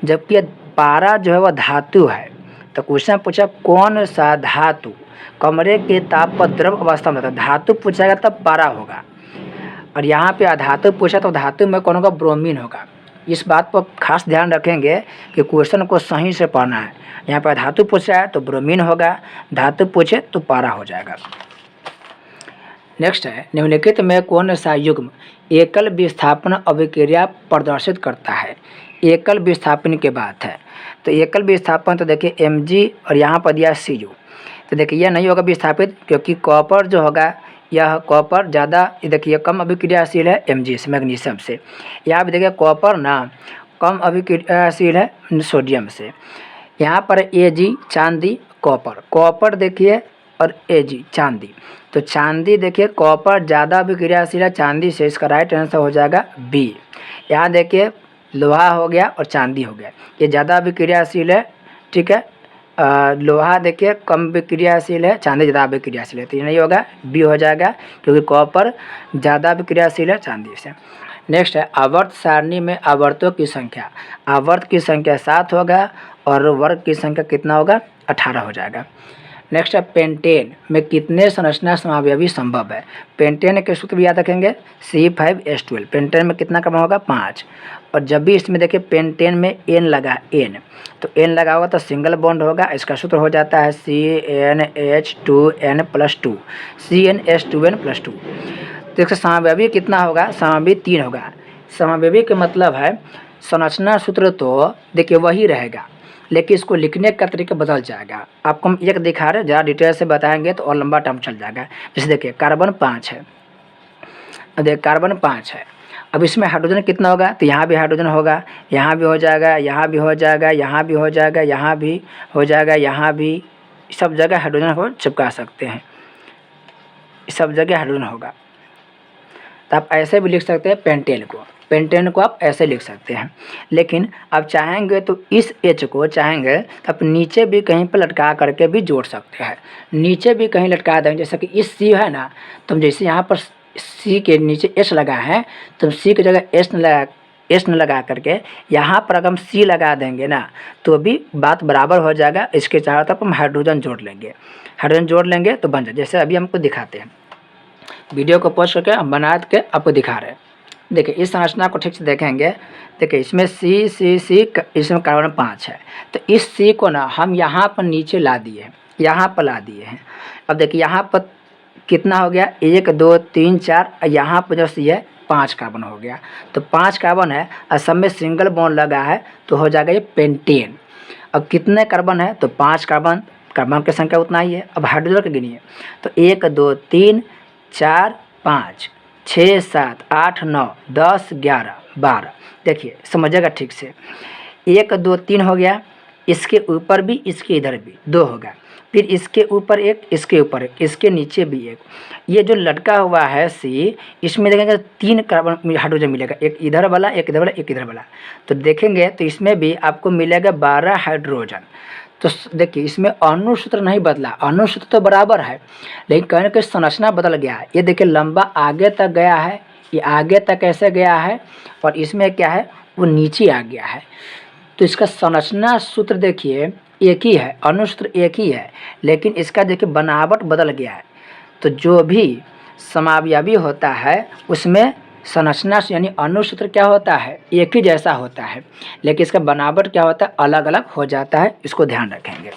S1: जबकि पारा जो है वह धातु है। तो क्वेश्चन पूछा कौन सा धातु कमरे के ताप पर द्रव अवस्था में रहता है, धातु पूछाएगा तब पारा होगा, और यहाँ पे अधातु पूछा तो धातु में कौन होगा, ब्रोमीन होगा। इस बात पर खास ध्यान रखेंगे कि क्वेश्चन को सही से पढ़ना है। यहाँ पर धातु पूछा है तो ब्रोमीन होगा, धातु पूछे तो पारा हो जाएगा। नेक्स्ट है निम्नलिखित में कौन सा युग्म एकल विस्थापन अभिक्रिया प्रदर्शित करता है। एकल विस्थापन की बात है, तो एकल विस्थापन तो देखिए Mg और यहाँ पर दिया Cu, तो देखिए यह नहीं होगा विस्थापित क्योंकि कॉपर जो होगा यह कॉपर ज़्यादा, देखिए कम अभिक्रियाशील है Mg से, मैग्नीशियम से। यहाँ भी देखिए कॉपर ना कम अभिक्रियाशील है सोडियम से। यहाँ पर Ag चांदी, कॉपर, कॉपर देखिए और Ag चांदी, तो चांदी देखिए कॉपर ज़्यादा अभिक्रियाशील है चांदी से, इसका राइट आंसर हो जाएगा बी। यहाँ देखिए लोहा हो गया और चांदी हो गया, ये ज़्यादा अभिक्रियाशील है, ठीक है। लोहा देखिए कम विक्रियाशील है, चांदी ज़्यादा विक्रियाशील है, तो ये नहीं होगा, बी हो जाएगा क्योंकि कॉपर ज़्यादा विक्रियाशील है चांदी से। नेक्स्ट है आवर्त सारणी में आवर्तों की संख्या, आवर्त की संख्या 7 होगा और वर्ग की संख्या कितना होगा, 18 हो जाएगा। नेक्स्ट है पेंटेन में कितने संरचना समावयवी संभव है। पेंटेन के सूत्र भी याद रखेंगे C5H12, पेंटेन में कितना क्रम होगा, 5, और जब भी इसमें देखिए पेंटेन में N लगा, N तो N लगा हुआ तो सिंगल बॉन्ड होगा, इसका सूत्र हो जाता है CnH2n+2, CnH2n+2। तो इसका समावयवी कितना होगा, समावयवी 3 होगा। समावयवी का मतलब है संरचना सूत्र तो देखिए वही रहेगा लेकिन इसको लिखने का तरीका बदल जाएगा। आपको हम एक दिखा रहे हैं, ज़्यादा डिटेल से बताएंगे तो और लंबा टाइम चल जाएगा। जैसे देखिए कार्बन 5 है, देखिए कार्बन 5 है, अब इसमें हाइड्रोजन कितना होगा, तो यहाँ भी हाइड्रोजन होगा, यहाँ भी हो जाएगा, यहाँ भी हो जाएगा, यहाँ भी हो जाएगा, यहाँ भी हो जाएगा, यहाँ भी, सब जगह हाइड्रोजन को चिपका सकते हैं, सब जगह हाइड्रोजन होगा। तो आप ऐसे भी लिख सकते हैं पेंटेन को, पेंटेन को आप ऐसे लिख सकते हैं, लेकिन आप चाहेंगे तो इस H को चाहेंगे तो आप नीचे भी कहीं पर लटका करके भी जोड़ सकते हैं, नीचे भी कहीं लटका देंगे। जैसे कि इस C है ना, तो जैसे यहाँ पर C के नीचे H लगा है तो C की जगह S न लगा करके यहाँ पर अगर हम C लगा देंगे ना तो भी बात बराबर हो जाएगा। इसके चारों तरफ हम हाइड्रोजन जोड़ लेंगे, हाइड्रोजन जोड़ लेंगे तो बन जाए। जैसे अभी हमको दिखाते हैं, वीडियो को पॉज करके हम बना के आपको दिखा रहे हैं। देखिए इस संरचना को ठीक से देखेंगे, देखिए इसमें C इसमें कार्बन 5 है, तो इस C को ना हम यहाँ पर नीचे ला दिए, यहाँ पर ला दिए हैं। अब देखिए यहाँ पर कितना हो गया, 1 2 3 4, यहाँ पर जो C है 5 कार्बन हो गया, तो 5 कार्बन है और सब में सिंगल बॉन्ड लगा है तो हो जाएगा ये पेंटेन। अब कितने कार्बन है, तो 5 कार्बन, कार्बन की संख्या उतना ही है। अब हाइड्रोजन की गिनिए, तो 1 2 3 4 5 6 7 8 9 10 11 12, देखिए समझिएगा ठीक से, 1 2 3 हो गया, इसके ऊपर भी इसके इधर भी 2 होगा, फिर इसके ऊपर एक, इसके ऊपर एक, इसके नीचे भी एक, ये जो लटका हुआ है C, इसमें देखेंगे 3 कार्बन हाइड्रोजन मिलेगा, एक इधर वाला, एक इधर वाला, एक इधर वाला, तो देखेंगे तो इसमें भी आपको मिलेगा 12 हाइड्रोजन। तो देखिए इसमें अणुसूत्र नहीं बदला, अणुसूत्र तो बराबर है लेकिन कहने की संरचना बदल गया है। ये देखिए लंबा आगे तक गया है, ये आगे तक ऐसे गया है, और इसमें क्या है वो नीचे आ गया है। तो इसका संरचना सूत्र देखिए एक ही है, अणुसूत्र एक ही है, लेकिन इसका देखिए बनावट बदल गया है। तो जो भी समावयवी होता है उसमें संरचना यानी अणुसूत्र क्या होता है, एक ही जैसा होता है, लेकिन इसका बनावट क्या होता है, अलग अलग हो जाता है। इसको ध्यान रखेंगे।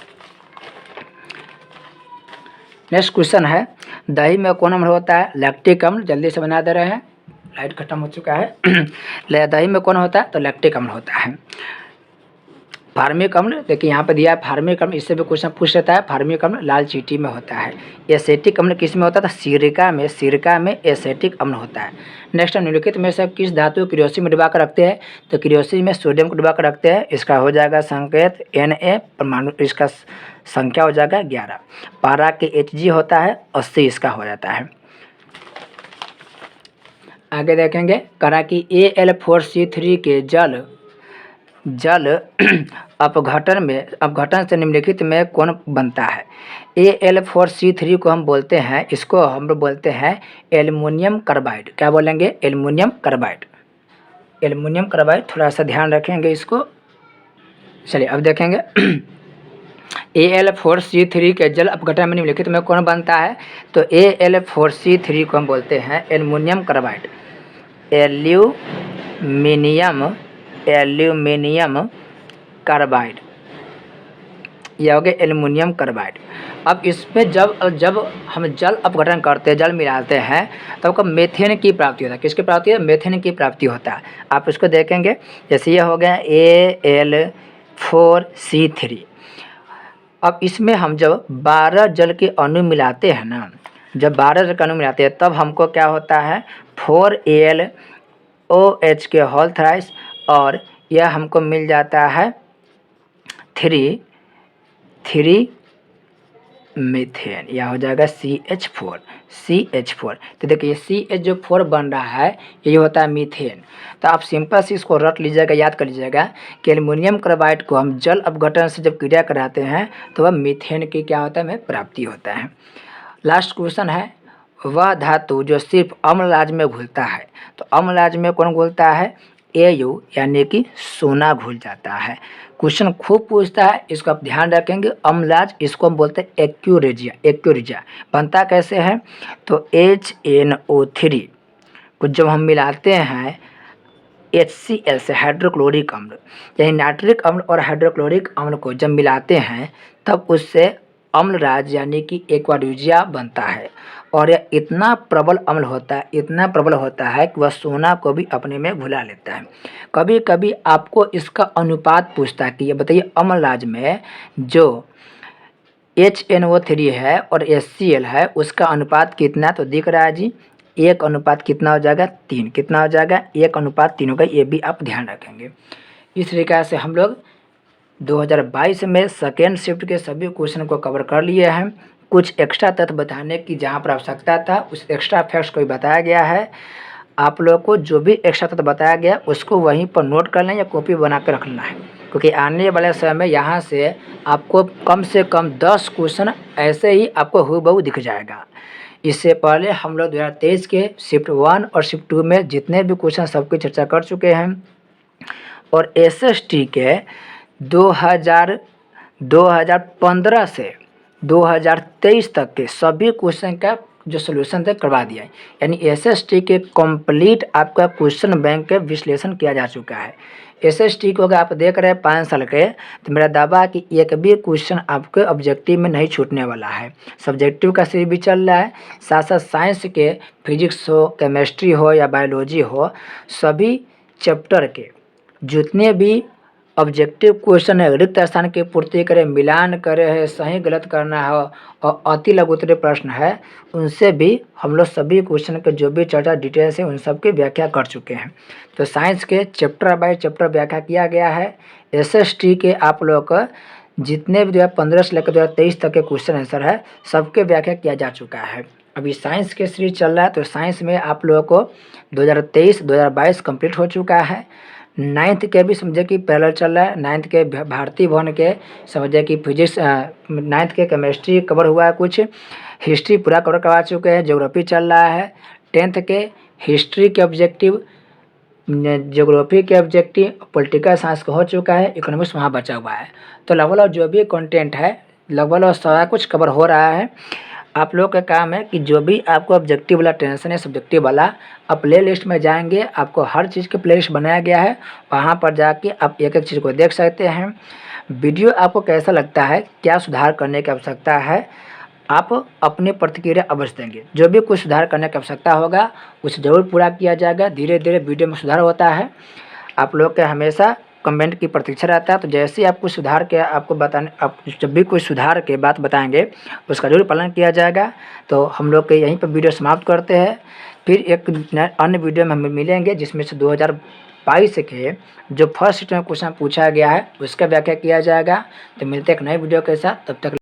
S1: नेक्स्ट क्वेश्चन है, दही में कौन अम्ल होता है, लैक्टिक अम्ल। जल्दी से बना दे रहे हैं, लाइट खत्म हो चुका है। दही में कौन होता है, तो लैक्टिक अम्ल होता है। फार्मिक अम्ल देखिए यहाँ पर दिया है, फार्मिक अम्ल, इससे भी क्वेश्चन पूछ लेता है। फार्मिक अम्ल लाल चींटी में होता है। एसेटिक अम्ल किस में होता है, तो सिरका में एसेटिक अम्ल होता है। नेक्स्ट निम्नलिखित में से किस धातु को क्रियोसिन में डुबा कर रखते हैं, तो क्रियोसिन में सोडियम को डुबा कर रखते हैं। इसका हो जाएगा संकेत Na, परमाणु इसका संख्या हो जाएगा 11। पारा के Hg होता है 80, इसका हो जाता है। आगे देखेंगे, करा कि Al4C3 के जल अपघटन से निम्नलिखित में कौन बनता है। Al4C3 को हम बोलते हैं, इसको हम लोग बोलते हैं एल्युमिनियम कार्बाइड। क्या बोलेंगे, एल्युमिनियम कार्बाइड। एल्युमिनियम कार्बाइड, थोड़ा सा ध्यान रखेंगे इसको। चलिए अब देखेंगे, Al4C3 के जल अपघटन में निम्नलिखित में कौन बनता है, तो Al4C3 को हम बोलते हैं एल्युमिनियम कार्बाइड। एल्यूमिनियम कार्बाइड, यह हो गया एल्युमिनियम कार्बाइड। अब इसमें जब हम जल अपघटन करते हैं, जल मिलाते हैं, तब तो मेथेन की प्राप्ति होता है। किसकी प्राप्ति है, मेथेन की प्राप्ति होता है। आप इसको देखेंगे, जैसे ये हो गया Al4C3। अब इसमें हम जब 12 जल के अणु मिलाते हैं ना, जब 12 जल के अणु मिलाते हैं तब हमको क्या होता है, 4AlOH के होल थ्राइस, और यह हमको मिल जाता है 3 मीथेन, यह हो जाएगा CH4। तो देखिए CH जो 4 बन रहा है यही होता है मीथेन। तो आप सिंपल से इसको रट लीजिएगा, याद कर लीजिएगा कि एल्युमिनियम कार्बाइड को हम जल अपघटन से जब क्रिया कराते हैं तो वह मीथेन की क्या होता है, हमें प्राप्ति होता है। लास्ट क्वेश्चन है, वह धातु जो सिर्फ अम्लराज में घुलता है, तो अम्लराज में कौन घुलता है, Au यानी कि सोना घुल जाता है। क्वेश्चन खूब पूछता है, इसको आप ध्यान रखेंगे। अम्लराज, इसको हम बोलते हैं एक्यूरेजिया। बनता कैसे है, तो HNO3 को जब हम मिलाते हैं HCl से, हाइड्रोक्लोरिक अम्ल, यानी नाइट्रिक अम्ल और हाइड्रोक्लोरिक अम्ल को जब मिलाते हैं तब उससे अम्लराज यानी कि एक्वारिजिया बनता है। और यह इतना प्रबल अम्ल होता है कि वह सोना को भी अपने में घुला लेता है। कभी कभी आपको इसका अनुपात पूछता है कि ये बताइए अम्लराज में जो HNO3 है और HCl है उसका अनुपात कितना, तो दिख रहा है जी 1 अनुपात कितना हो जाएगा, 3। कितना हो जाएगा, 1 अनुपात 3 होगा। ये भी आप ध्यान रखेंगे। इस तरीक़े से हम लोग 2022 में सेकेंड शिफ्ट के सभी क्वेश्चन को कवर कर लिए हैं। कुछ एक्स्ट्रा तथ्य बताने की जहाँ पर आवश्यकता था उस एक्स्ट्रा फैक्ट्स को भी बताया गया है। आप लोगों को जो भी एक्स्ट्रा तथ्य बताया गया उसको वहीं पर नोट कर लें या कॉपी बना कर रख लेना है, क्योंकि आने वाले समय में यहाँ से आपको कम से कम 10 क्वेश्चन ऐसे ही आपको हूबहू दिख जाएगा। इससे पहले हम लोग 2023 के शिफ्ट 1 और शिफ्ट 2 में जितने भी क्वेश्चन सबकी चर्चा कर चुके हैं, और SST के 2015 से 2023 तक के सभी क्वेश्चन का जो सोल्यूशन थे करवा दिया है। यानी SST के कंप्लीट आपका क्वेश्चन बैंक के विश्लेषण किया जा चुका है। SST को अगर आप देख रहे हैं 5 साल के, तो मेरा दावा है कि एक भी क्वेश्चन आपके ऑब्जेक्टिव में नहीं छूटने वाला है। सब्जेक्टिव का सीरीज भी चल रहा है, साथ साथ साइंस के फिजिक्स हो, केमिस्ट्री हो या बायोलॉजी हो, सभी चैप्टर के जितने भी ऑब्जेक्टिव क्वेश्चन है, रिक्त स्थान की पूर्ति करे, मिलान करे है, सही गलत करना है और अति लघुत्तरीय प्रश्न है, उनसे भी हम लोग सभी क्वेश्चन के जो भी चर्चा डिटेल्स है उन सब की व्याख्या कर चुके हैं। तो साइंस के चैप्टर बाय चैप्टर व्याख्या किया गया है। SST के आप लोग का जितने भी 2015 से लेकर 2023 तक के क्वेश्चन आंसर है सबके व्याख्या किया जा चुका है। अभी साइंस के सीरीज चल रहा है, तो साइंस में आप लोगों को 2023-2022 कंप्लीट हो चुका है। 9th के भी समझे कि पैरेलल चल रहा है। 9th के भारतीय भवन के समझे कि फिजिक्स, 9th के केमिस्ट्री कवर हुआ है, कुछ हिस्ट्री पूरा कवर करवा चुके हैं, ज्योग्राफी चल रहा है। 10th के हिस्ट्री के ऑब्जेक्टिव ज्योग्राफी के ऑब्जेक्टिव, पॉलिटिकल साइंस का हो चुका है, इकोनॉमिक्स वहाँ बचा हुआ है। तो लगभग जो भी कंटेंट है लगभग सारा कुछ कवर हो रहा है। आप लोग का काम है कि जो भी आपको ऑब्जेक्टिव वाला टेंशन है, सब्जेक्टिव वाला, आप प्ले लिस्ट में जाएंगे, आपको हर चीज़ की प्ले लिस्ट बनाया गया है, वहाँ पर जाके आप एक एक चीज़ को देख सकते हैं। वीडियो आपको कैसा लगता है, क्या सुधार करने की आवश्यकता है, आप अपनी प्रतिक्रिया अवश्य देंगे। जो भी कुछ सुधार करने की आवश्यकता होगा उसे ज़रूर पूरा किया जाएगा। धीरे धीरे वीडियो में सुधार होता है। आप लोग का हमेशा कमेंट की प्रतीक्षा रहता है। तो जैसे ही आप कुछ सुधार के आपको बताने, आप जब भी कोई सुधार के बात बताएंगे उसका जरूर पालन किया जाएगा। तो हम लोग के यहीं पर वीडियो समाप्त करते हैं। फिर एक अन्य वीडियो में हम मिलेंगे जिसमें से 2022 के जो फर्स्ट में क्वेश्चन पूछा गया है उसका व्याख्या किया जाएगा। तो मिलते हैं एक नए वीडियो के साथ, तब तक